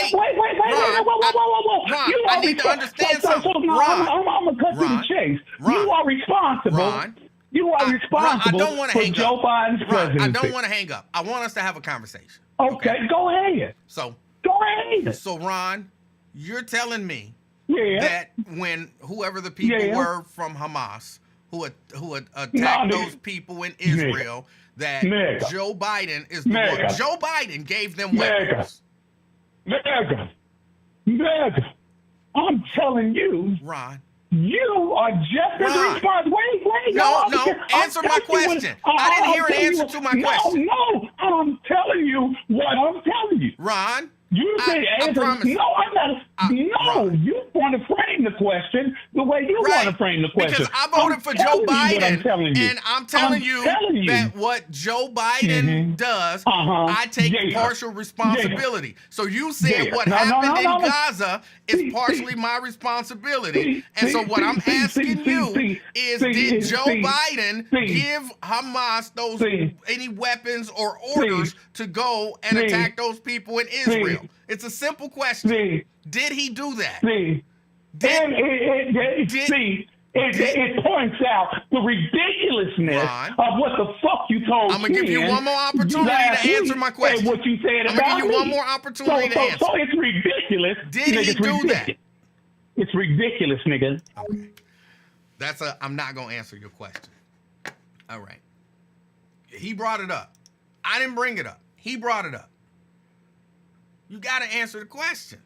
I need to understand something. Ron. I'm going to cut to the chase. You are responsible. Ron. You are responsible I don't want to for hang Joe up. Biden's presidency. I don't want to hang up. I want us to have a conversation. Okay, go ahead. Go ahead. So, Ron, you're telling me that when whoever the people were from Hamas who attacked those people in Israel, that Joe Biden is the one. Joe Biden gave them weapons. Mega. I'm telling you, Ron. You are just as responsible. Wait. No. Answer my question. I didn't hear an answer to my question. No. I'm telling you what I'm telling you. Ron. You say answer. Promise. No, I'm not. Ron. You want to frame the question the way you want to frame the question. Because I voted for Joe Biden, and I'm telling you that what Joe Biden does, I take partial responsibility. So you said what happened in Gaza is partially my responsibility. And so what I'm asking you is, did Joe Biden give Hamas those any weapons or orders to go and attack those people in Israel? It's a simple question. Did he do that? It points out the ridiculousness of what the fuck you told me. I'm going to give you one more opportunity to answer my question. What you said about me. I'm going to give you one more opportunity to answer. So it's ridiculous. Did he do that? It's ridiculous, nigga. Okay. I'm not going to answer your question. All right. He brought it up. I didn't bring it up. He brought it up. You got to answer the question.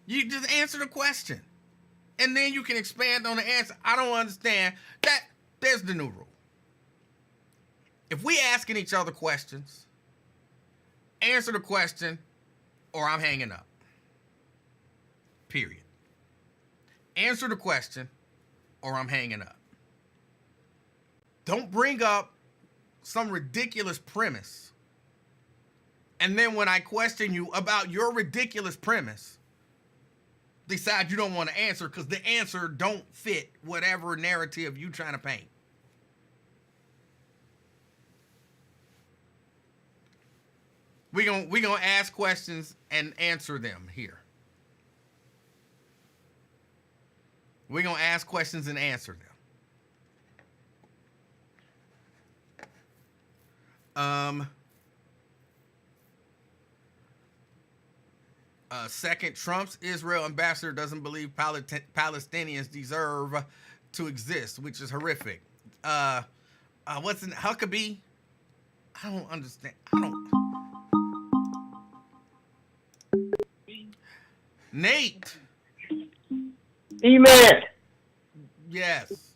You just answer the question. And then you can expand on the answer. I don't understand that. There's the new rule. If we asking each other questions, answer the question or I'm hanging up. period. Answer the question or I'm hanging up. Don't bring up some ridiculous premise. And then when I question you about your ridiculous premise, decide you don't want to answer because the answer don't fit whatever narrative you trying to paint. We gonna ask questions and answer them here. We're gonna ask questions and answer them. Second, Trump's Israel ambassador doesn't believe Palestinians deserve to exist, which is horrific. What's in Huckabee? I don't understand. Nate. E-Man. Yes.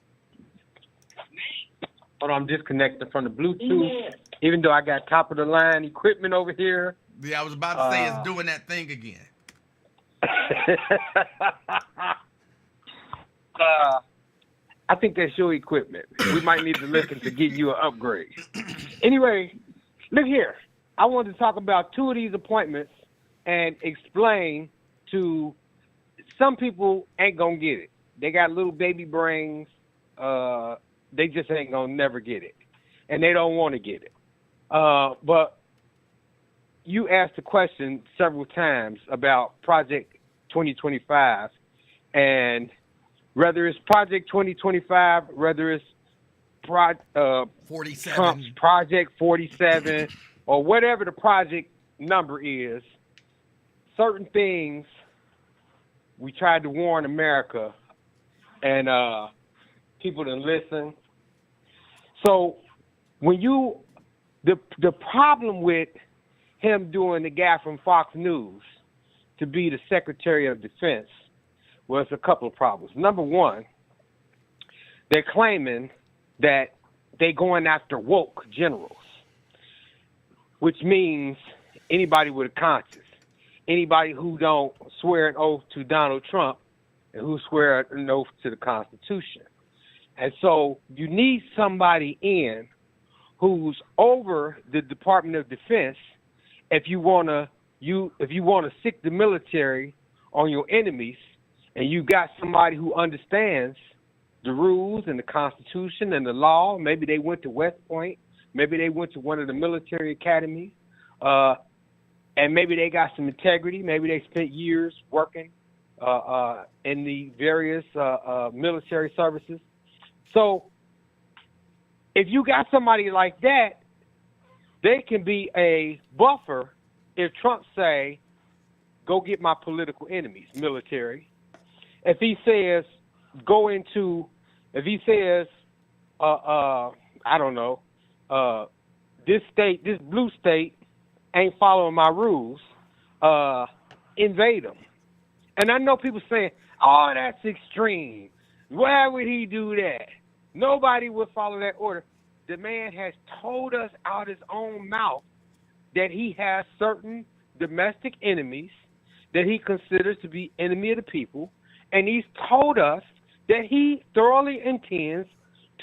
Hold on, I'm disconnected from the Bluetooth. Even though I got top of the line equipment over here. Yeah, I was about to say it's doing that thing again. I think that's your equipment. We might need to listen to get you an upgrade. Anyway, look here. I wanted to talk about two of these appointments and explain to some people ain't gonna get it. They got little baby brains. They just ain't gonna never get it, and they don't want to get it. But you asked the question several times about Project 2025, and whether it's Project 2025, whether it's 47. Trump's Project 47, or whatever the project number is, certain things we tried to warn America, and people didn't listen. So when the problem with him doing the guy from Fox News to be the Secretary of Defense was a couple of problems. Number one, they're claiming that they're going after woke generals, which means anybody with a conscience, anybody who don't swear an oath to Donald Trump and who swear an oath to the Constitution. And so you need somebody in who's over the Department of Defense if you want to sick the military on your enemies, and you got somebody who understands the rules and the Constitution and the law. Maybe they went to West Point, maybe they went to one of the military academies, and maybe they got some integrity. Maybe they spent years working in the various military services. So if you got somebody like that, they can be a buffer if Trump say, go get my political enemies, military. If he says, I don't know, this blue state ain't following my rules, invade them. And I know people saying, oh, that's extreme. Why would he do that? Nobody would follow that order. The man has told us out his own mouth that he has certain domestic enemies that he considers to be enemy of the people, and he's told us that he thoroughly intends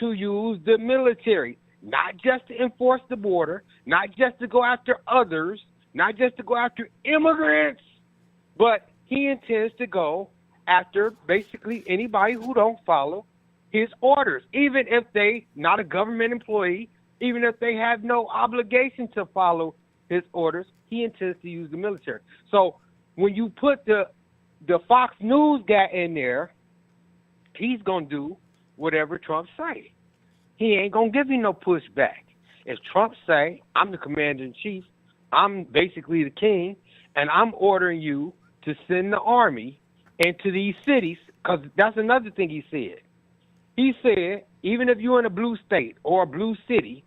to use the military, not just to enforce the border, not just to go after others, not just to go after immigrants, but he intends to go after basically anybody who don't follow his orders, even if they not a government employee, even if they have no obligation to follow his orders, he intends to use the military. So when you put the Fox News guy in there, he's going to do whatever Trump say. He ain't going to give you no pushback. If Trump say, I'm the commander-in-chief, I'm basically the king, and I'm ordering you to send the army into these cities, because that's another thing he said. He said, even if you're in a blue state or a blue city,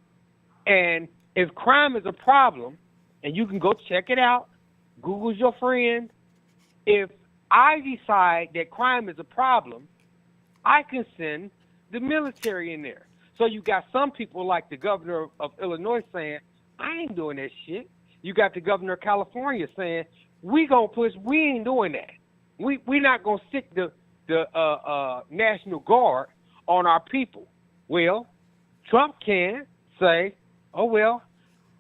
and if crime is a problem, and you can go check it out, Google's your friend, if I decide that crime is a problem, I can send the military in there. So you got some people like the governor of Illinois saying, I ain't doing that shit. You got the governor of California saying, we ain't doing that. we're not gonna stick the National Guard on our people. Well, Trump can say, oh well,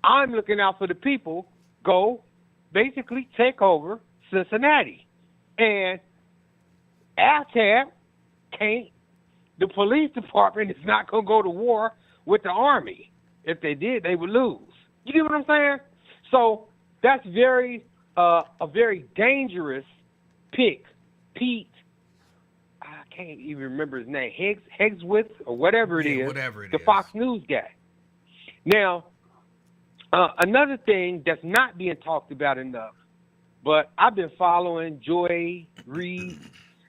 I'm looking out for the people. Go, basically take over Cincinnati, and AFTAB can't. The police department is not gonna go to war with the army. If they did, they would lose. You get what I'm saying? So that's a very dangerous pick. Pete, I can't even remember his name, Hegswith or whatever it is, whatever it the is. Fox News guy. Now, another thing that's not being talked about enough, but I've been following Joy Reid,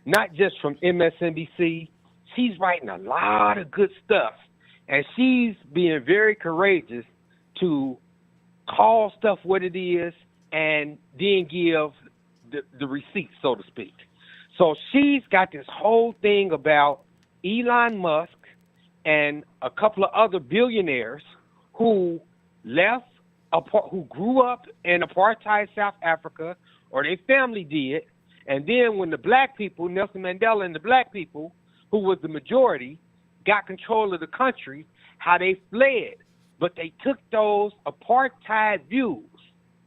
not just from MSNBC. She's writing a lot of good stuff, and she's being very courageous to call stuff what it is and then give the receipts, so to speak. So she's got this whole thing about Elon Musk and a couple of other billionaires who who grew up in apartheid South Africa, or their family did, and then when the black people, Nelson Mandela and the black people, who was the majority, got control of the country, how they fled. But they took those apartheid views.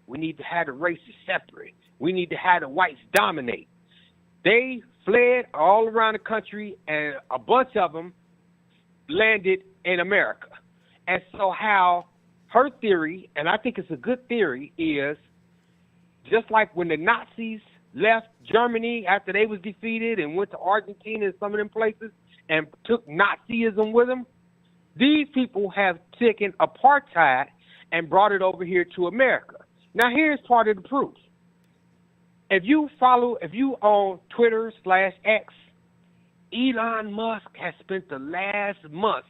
We need to have the races separate. We need to have the whites dominate. They fled all around the country, and a bunch of them landed in America. And so how her theory, and I think it's a good theory, is just like when the Nazis left Germany after they was defeated and went to Argentina and some of them places and took Nazism with them, these people have taken apartheid and brought it over here to America. Now, here's part of the proof. If you on Twitter/X, Elon Musk has spent the last month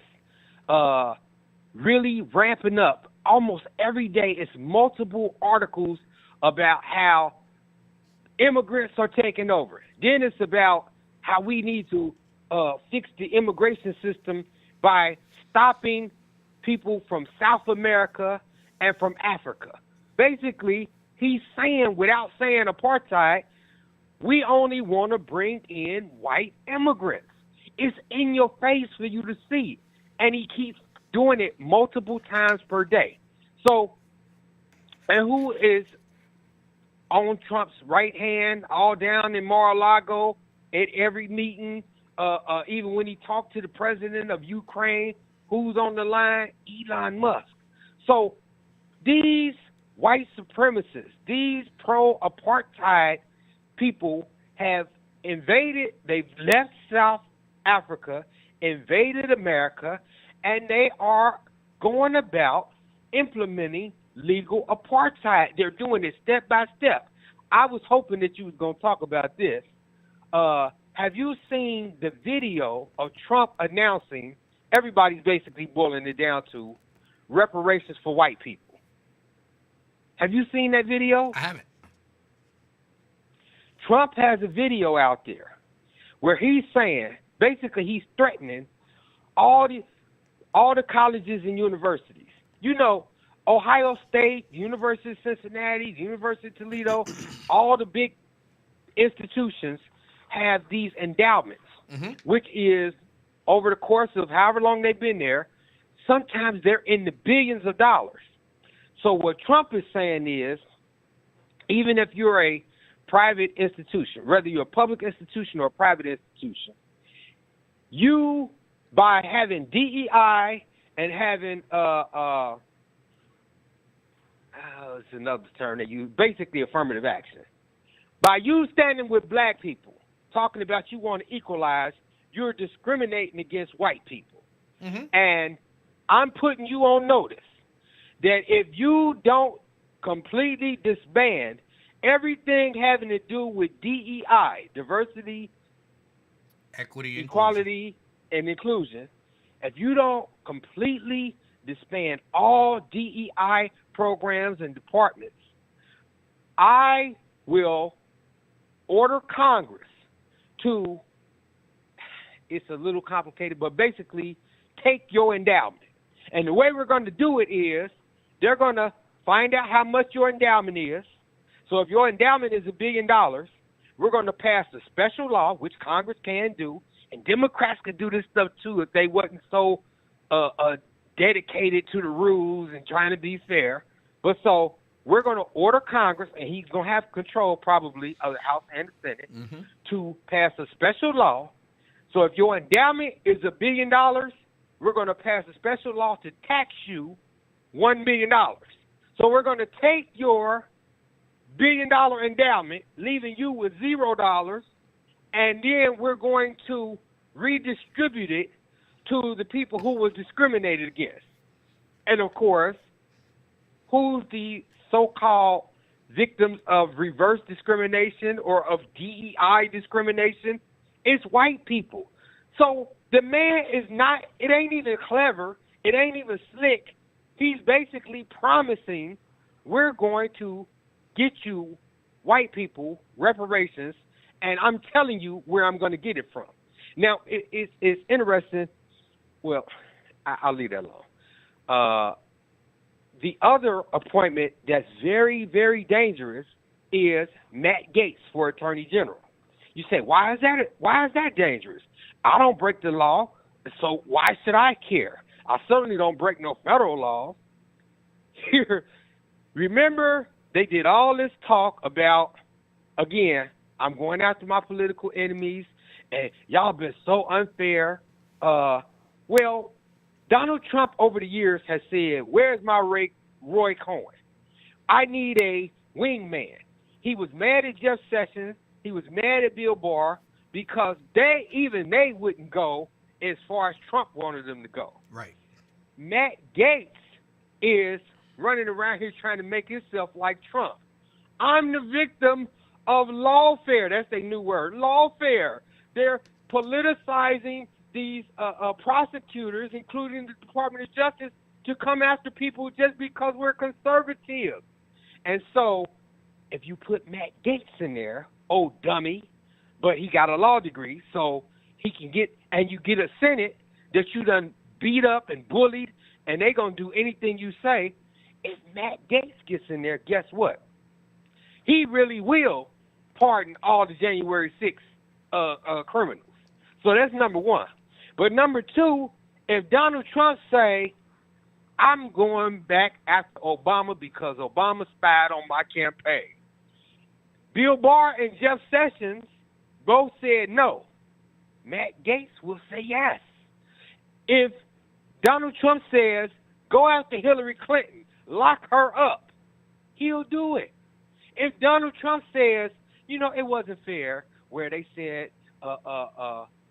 really ramping up. Almost every day, it's multiple articles about how immigrants are taking over. Then it's about how we need to fix the immigration system by stopping people from South America and from Africa. Basically, he's saying, without saying apartheid, we only want to bring in white immigrants. It's in your face for you to see. And he keeps doing it multiple times per day. So, and who is on Trump's right hand, all down in Mar-a-Lago at every meeting, even when he talked to the president of Ukraine, who's on the line? Elon Musk. So these white supremacists, these pro-apartheid people have invaded, they've left South Africa, invaded America, and they are going about implementing legal apartheid. They're doing it step by step. I was hoping that you was going to talk about this. Have you seen the video of Trump announcing, everybody's basically boiling it down to, reparations for white people? Have you seen that video? I haven't. Trump has a video out there where he's saying, basically he's threatening all the colleges and universities. You know, Ohio State, University of Cincinnati, University of Toledo, all the big institutions have these endowments, which is over the course of however long they've been there, sometimes they're in the billions of dollars. So what Trump is saying is, even if you're a private institution, whether you're a public institution or a private institution, you, by having DEI and having it's another term that you basically affirmative action. By you standing with black people, talking about you want to equalize, you're discriminating against white people. And I'm putting you on notice that if you don't completely disband everything having to do with DEI, diversity, Equity, equality, and inclusion, if you don't completely disband all DEI programs and departments, I will order Congress to, it's a little complicated, but basically take your endowment. And the way we're going to do it is they're going to find out how much your endowment is. So if your endowment is $1 billion, we're going to pass a special law, which Congress can do, and Democrats could do this stuff too if they wasn't so dedicated to the rules and trying to be fair. But so we're going to order Congress, and he's going to have control probably of the House and the Senate, to pass a special law. So if your endowment is $1 billion, we're going to pass a special law to tax you $1 million. So we're going to take your $1 billion endowment, leaving you with $0, and then we're going to redistribute it to the people who was discriminated against. And of course, who's the so-called victims of reverse discrimination or of DEI discrimination? It's white people. So the man is not, it ain't even clever, it ain't even slick. He's basically promising we're going to get you white people reparations, and I'm telling you where I'm going to get it from. Now, it's interesting. Well, I'll leave that alone. The other appointment that's very, very dangerous is Matt Gaetz for Attorney General. You say, why is that dangerous? I don't break the law, so why should I care? I certainly don't break no federal laws. Here, remember, they did all this talk about, again, I'm going after my political enemies, and y'all been so unfair. Well, Donald Trump over the years has said, where's my Roy Cohen? I need a wingman. He was mad at Jeff Sessions. He was mad at Bill Barr because they wouldn't go as far as Trump wanted them to go. Right. Matt Gaetz is running around here trying to make himself like Trump. I'm the victim of lawfare. That's their new word, lawfare. They're politicizing these prosecutors, including the Department of Justice, to come after people just because we're conservative. And so if you put Matt Gaetz in there, oh, dummy, but he got a law degree, so he can get, and you get a Senate that you done beat up and bullied, and they going to do anything you say. If Matt Gaetz gets in there, guess what? He really will pardon all the January 6th criminals. So that's number one. But number two, if Donald Trump say, I'm going back after Obama because Obama spied on my campaign, Bill Barr and Jeff Sessions both said no. Matt Gaetz will say yes. If Donald Trump says, go after Hillary Clinton, lock her up, he'll do it. If Donald Trump says, it wasn't fair, where they said,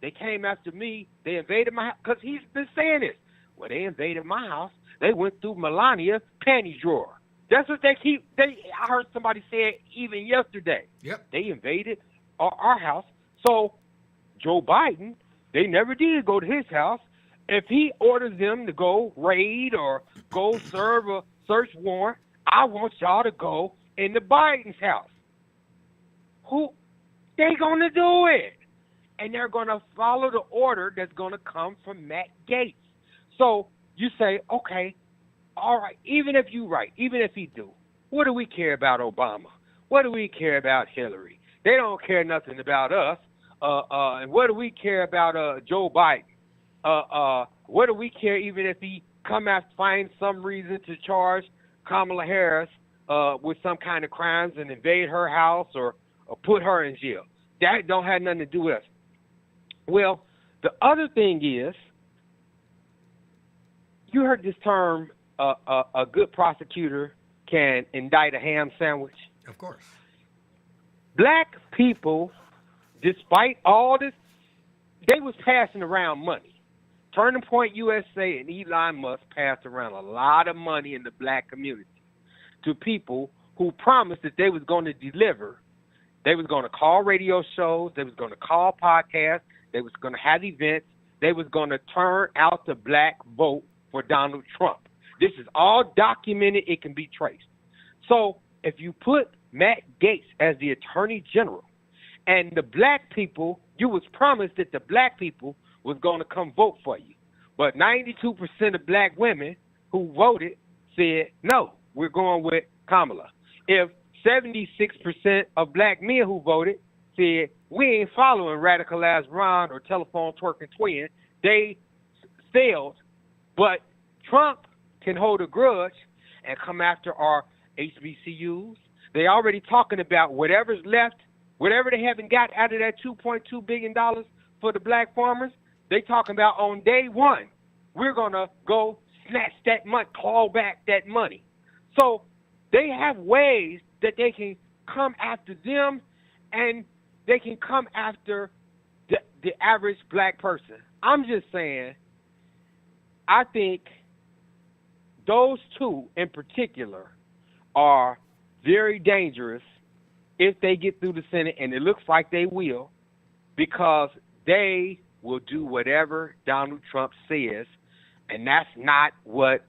they came after me, they invaded my house, because he's been saying this. Well, they invaded my house, they went through Melania's panty drawer. That's what I heard somebody say it even yesterday. Yep. They invaded our house. So Joe Biden, they never did go to his house. If he orders them to go raid or go serve a search warrant, I want y'all to go in the Biden's house. They gonna do it. And they're gonna follow the order that's gonna come from Matt Gaetz. So you say, okay, all right, even if you right, even if he do, what do we care about Obama? What do we care about Hillary? They don't care nothing about us. And what do we care about Joe Biden? What do we care even if he find some reason to charge Kamala Harris with some kind of crimes and invade her house or put her in jail? That don't have nothing to do with us. Well, the other thing is, you heard this term, a good prosecutor can indict a ham sandwich. Of course. Black people, despite all this, they was passing around money. Turning Point USA and Elon Musk passed around a lot of money in the black community to people who promised that they was going to deliver. They was going to call radio shows. They was going to call podcasts. They was going to have events. They was going to turn out the black vote for Donald Trump. This is all documented. It can be traced. So if you put Matt Gaetz as the Attorney General and the black people, you was promised that the black people was going to come vote for you. But 92% of black women who voted said, no, we're going with Kamala. If 76% of black men who voted said, we ain't following radicalized Ron or telephone twerking twin. They failed, but Trump can hold a grudge and come after our HBCUs. They already talking about whatever's left, whatever they haven't got out of that $2.2 billion for the black farmers. They talking about on day one, we're going to go snatch that money, claw back that money. So they have ways that they can come after them, and they can come after the average black person. I'm just saying, I think those two in particular are very dangerous if they get through the Senate, and it looks like they will, because they will do whatever Donald Trump says, and that's not what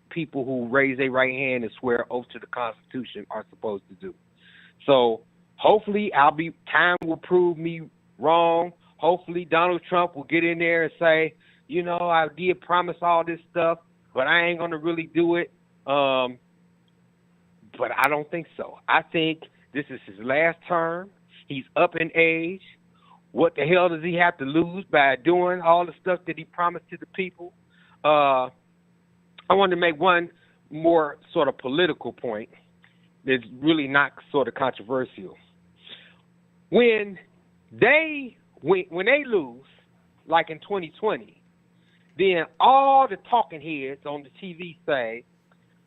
people who raise their right hand and swear oath to the Constitution are supposed to do. So hopefully time will prove me wrong. Hopefully Donald Trump will get in there and say, you know, I did promise all this stuff, but I ain't going to really do it. But I don't think so. I think this is his last term. He's up in age. What the hell does he have to lose by doing all the stuff that he promised to the people? I want to make one more sort of political point that's really not sort of controversial. When they lose, like in 2020, then all the talking heads on the TV say,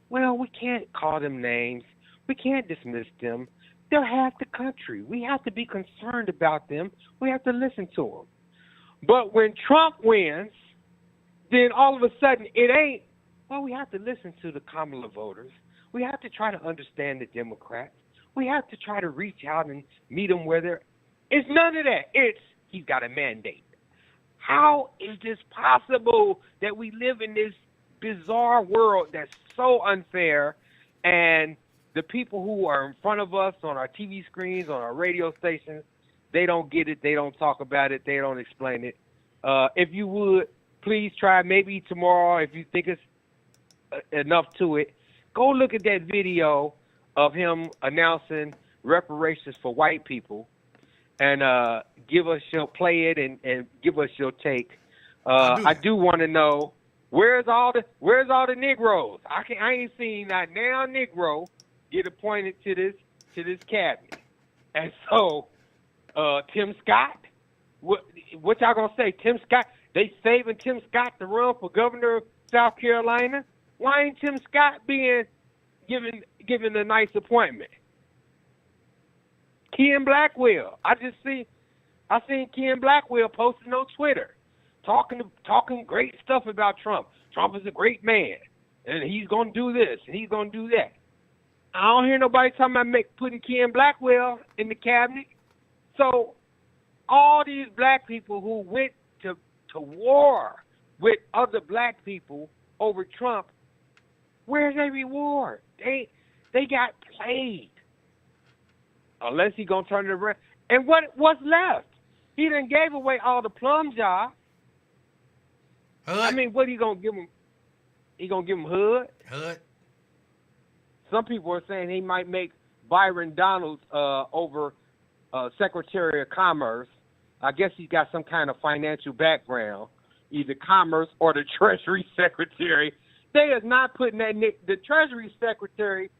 well, we can't call them names. We can't dismiss them. They're half the country. We have to be concerned about them. We have to listen to them. But when Trump wins, then all of a sudden it ain't, well, we have to listen to the Kamala voters. We have to try to understand the Democrats. We have to try to reach out and meet them where they're. It's none of that. It's he's got a mandate. How is this possible that we live in this bizarre world that's so unfair, and the people who are in front of us on our TV screens, on our radio stations, they don't get it, they don't talk about it, they don't explain it. If you would, please try maybe tomorrow, if you think it's enough to it, go look at that video of him announcing reparations for white people, and play it and give us your take. I do want to know where's all the Negroes? I ain't seen not now Negro get appointed to this cabinet. And so Tim Scott, what y'all gonna say? Tim Scott, they saving Tim Scott to run for governor of South Carolina? Why ain't Tim Scott being given a nice appointment? Ken Blackwell. I seen Ken Blackwell posting on Twitter, talking great stuff about Trump. Trump is a great man, and he's gonna do this and he's gonna do that. I don't hear nobody talking about putting Ken Blackwell in the cabinet. So all these black people who went to war with other black people over Trump, where's their reward? They got played. Unless he gonna turn it around. And what's left? He done gave away all the plum jobs. I mean, what he gonna give him? He gonna give him HUD? Some people are saying he might make Byron Donalds over Secretary of Commerce. I guess he's got some kind of financial background, either Commerce or the Treasury Secretary. They is not putting the Treasury Secretary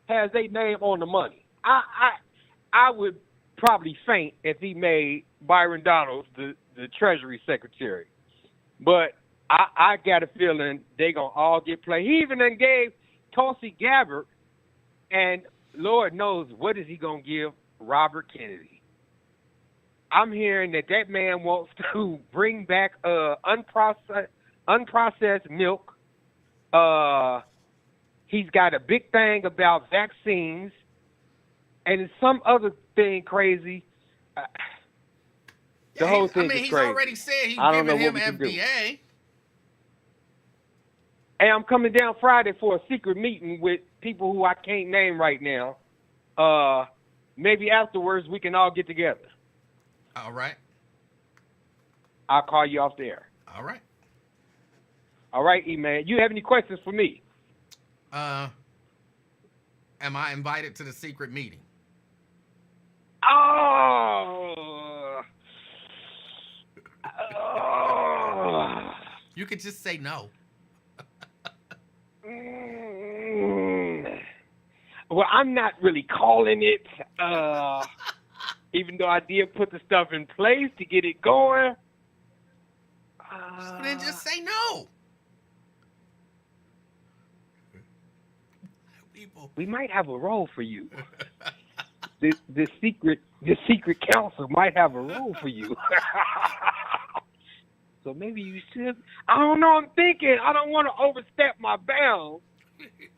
has their name on the money. I would probably faint if he made Byron Donalds the Treasury Secretary. But I got a feeling they going to all get played. He even then gave Tulsi Gabbard, and Lord knows what is he going to give Robert Kennedy. I'm hearing that man wants to bring back unprocessed milk. He's got a big thing about vaccines, and some other thing crazy. The whole thing is crazy. He's already said he's giving him FDA. Hey, I'm coming down Friday for a secret meeting with people who I can't name right now. Maybe afterwards we can all get together. All right. I'll call you off the air. All right. All right, E-Man. You have any questions for me? Am I invited to the secret meeting? Oh. Oh. You could just say no. Well, I'm not really calling it, even though I did put the stuff in place to get it going. So then just say no. People. We might have a role for you. The secret council might have a role for you. So maybe you should. I don't know. I'm thinking. I don't want to overstep my bounds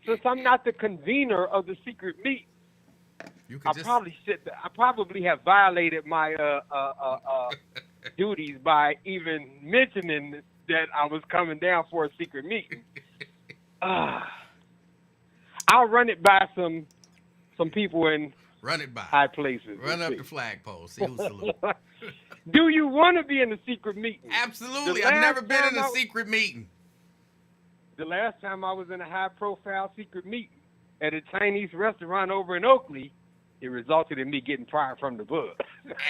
since I'm not the convener of the secret meeting. Probably should. I probably have violated my duties by even mentioning that I was coming down for a secret meeting. I'll run it by some people in high places. Run up the flagpole. See who's salute. Do you want to be in a secret meeting? Absolutely. I've never been in a secret meeting. The last time I was in a high-profile secret meeting at a Chinese restaurant over in Oakley, it resulted in me getting fired from the bus.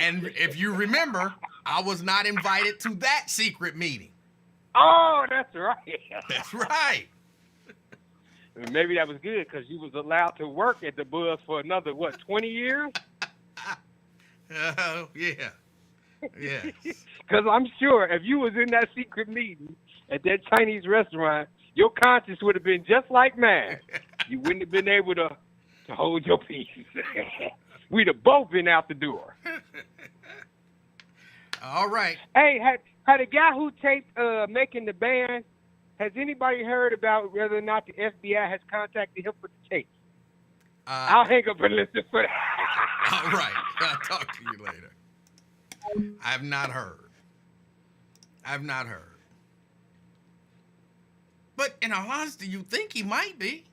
And if you remember, I was not invited to that secret meeting. Oh, that's right. That's right. Maybe that was good because you was allowed to work at the bus for another, 20 years? Yeah. Yeah. Because I'm sure if you was in that secret meeting at that Chinese restaurant, your conscience would have been just like mine. You wouldn't have been able to hold your peace. We'd have both been out the door. All right. Hey, had a guy who taped making the band, has anybody heard about whether or not the FBI has contacted him for the tape? I'll hang up and listen for that. All right. I'll talk to you later. I've not heard. But in all honesty, you think he might be.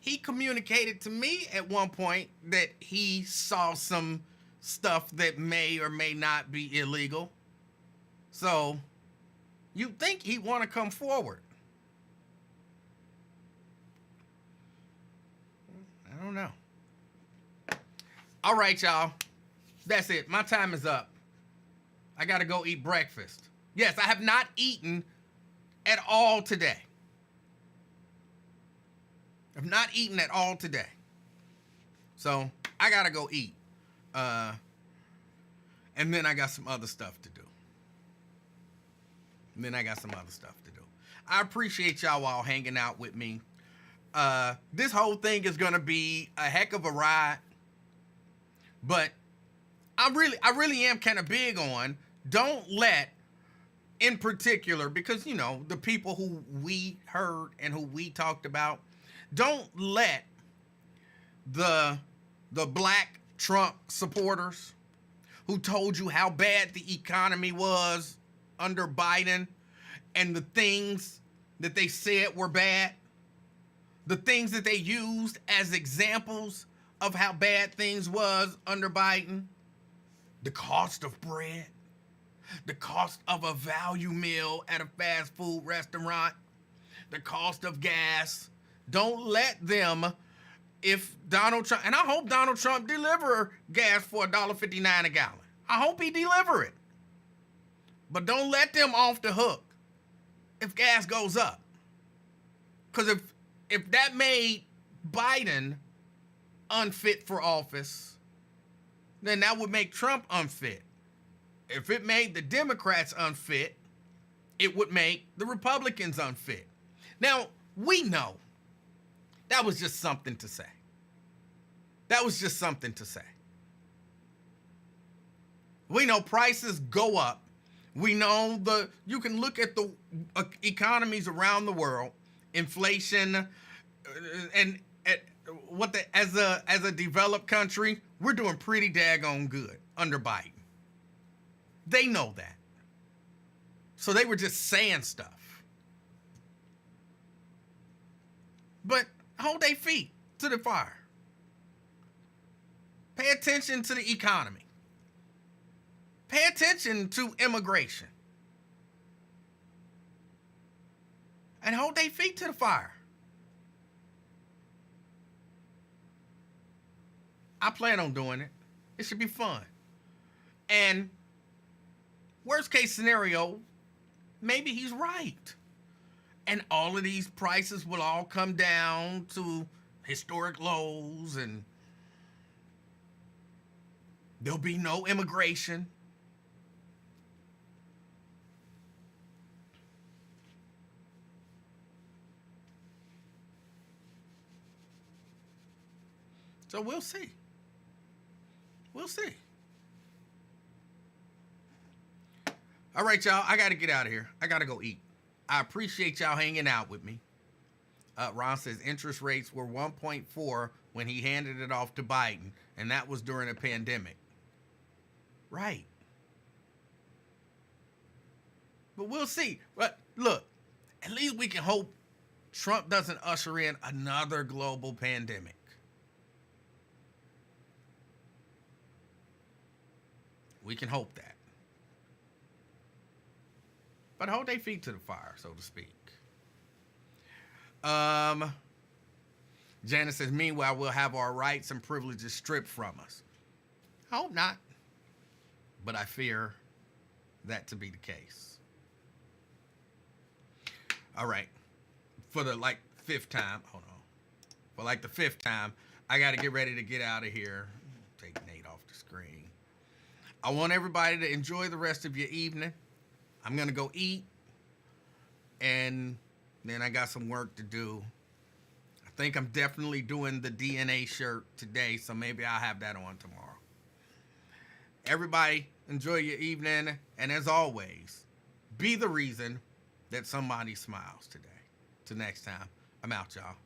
He communicated to me at one point that he saw some stuff that may or may not be illegal. So you think he'd want to come forward. I don't know. All right, y'all. That's it. My time is up. I got to go eat breakfast. Yes, I have not eaten at all today. I've not eaten at all today. So I got to go eat. And then I got some other stuff to do. I appreciate y'all all hanging out with me. This whole thing is going to be a heck of a ride. But I really am kind of big on don't let, in particular, because, you know, the people who we heard and who we talked about, don't let the black Trump supporters who told you how bad the economy was under Biden and the things that they said were bad, the things that they used as examples of how bad things was under Biden, the cost of bread, the cost of a value meal at a fast food restaurant, the cost of gas. Don't let them, if Donald Trump, and I hope Donald Trump deliver gas for $1.59 a gallon. I hope he deliver it. But don't let them off the hook if gas goes up. Because if that made Biden unfit for office, then that would make Trump unfit. If it made the Democrats unfit, it would make the Republicans unfit. Now, we know that was just something to say. We know prices go up. We know you can look at the economies around the world, inflation, and as a developed country, we're doing pretty daggone good under Biden. They know that. So they were just saying stuff. But hold their feet to the fire. Pay attention to the economy. Pay attention to immigration. and hold their feet to the fire. I plan on doing it. It should be fun. And worst case scenario, maybe he's right. And all of these prices will all come down to historic lows, and there'll be no immigration. So we'll see. We'll see. All right, y'all. I got to get out of here. I got to go eat. I appreciate y'all hanging out with me. Ron says interest rates were 1.4 when he handed it off to Biden, and that was during a pandemic. Right. But we'll see. But look, at least we can hope Trump doesn't usher in another global pandemic. We can hope that. But hold their feet to the fire, so to speak. Janice says, meanwhile, we'll have our rights and privileges stripped from us. I hope not. But I fear that to be the case. All right. For the fifth time, hold on. For the fifth time, I got to get ready to get out of here. Take Nate off the screen. I want everybody to enjoy the rest of your evening. I'm going to go eat, and then I got some work to do. I think I'm definitely doing the DNA shirt today, so maybe I'll have that on tomorrow. Everybody, enjoy your evening, and as always, be the reason that somebody smiles today. Till next time, I'm out, y'all.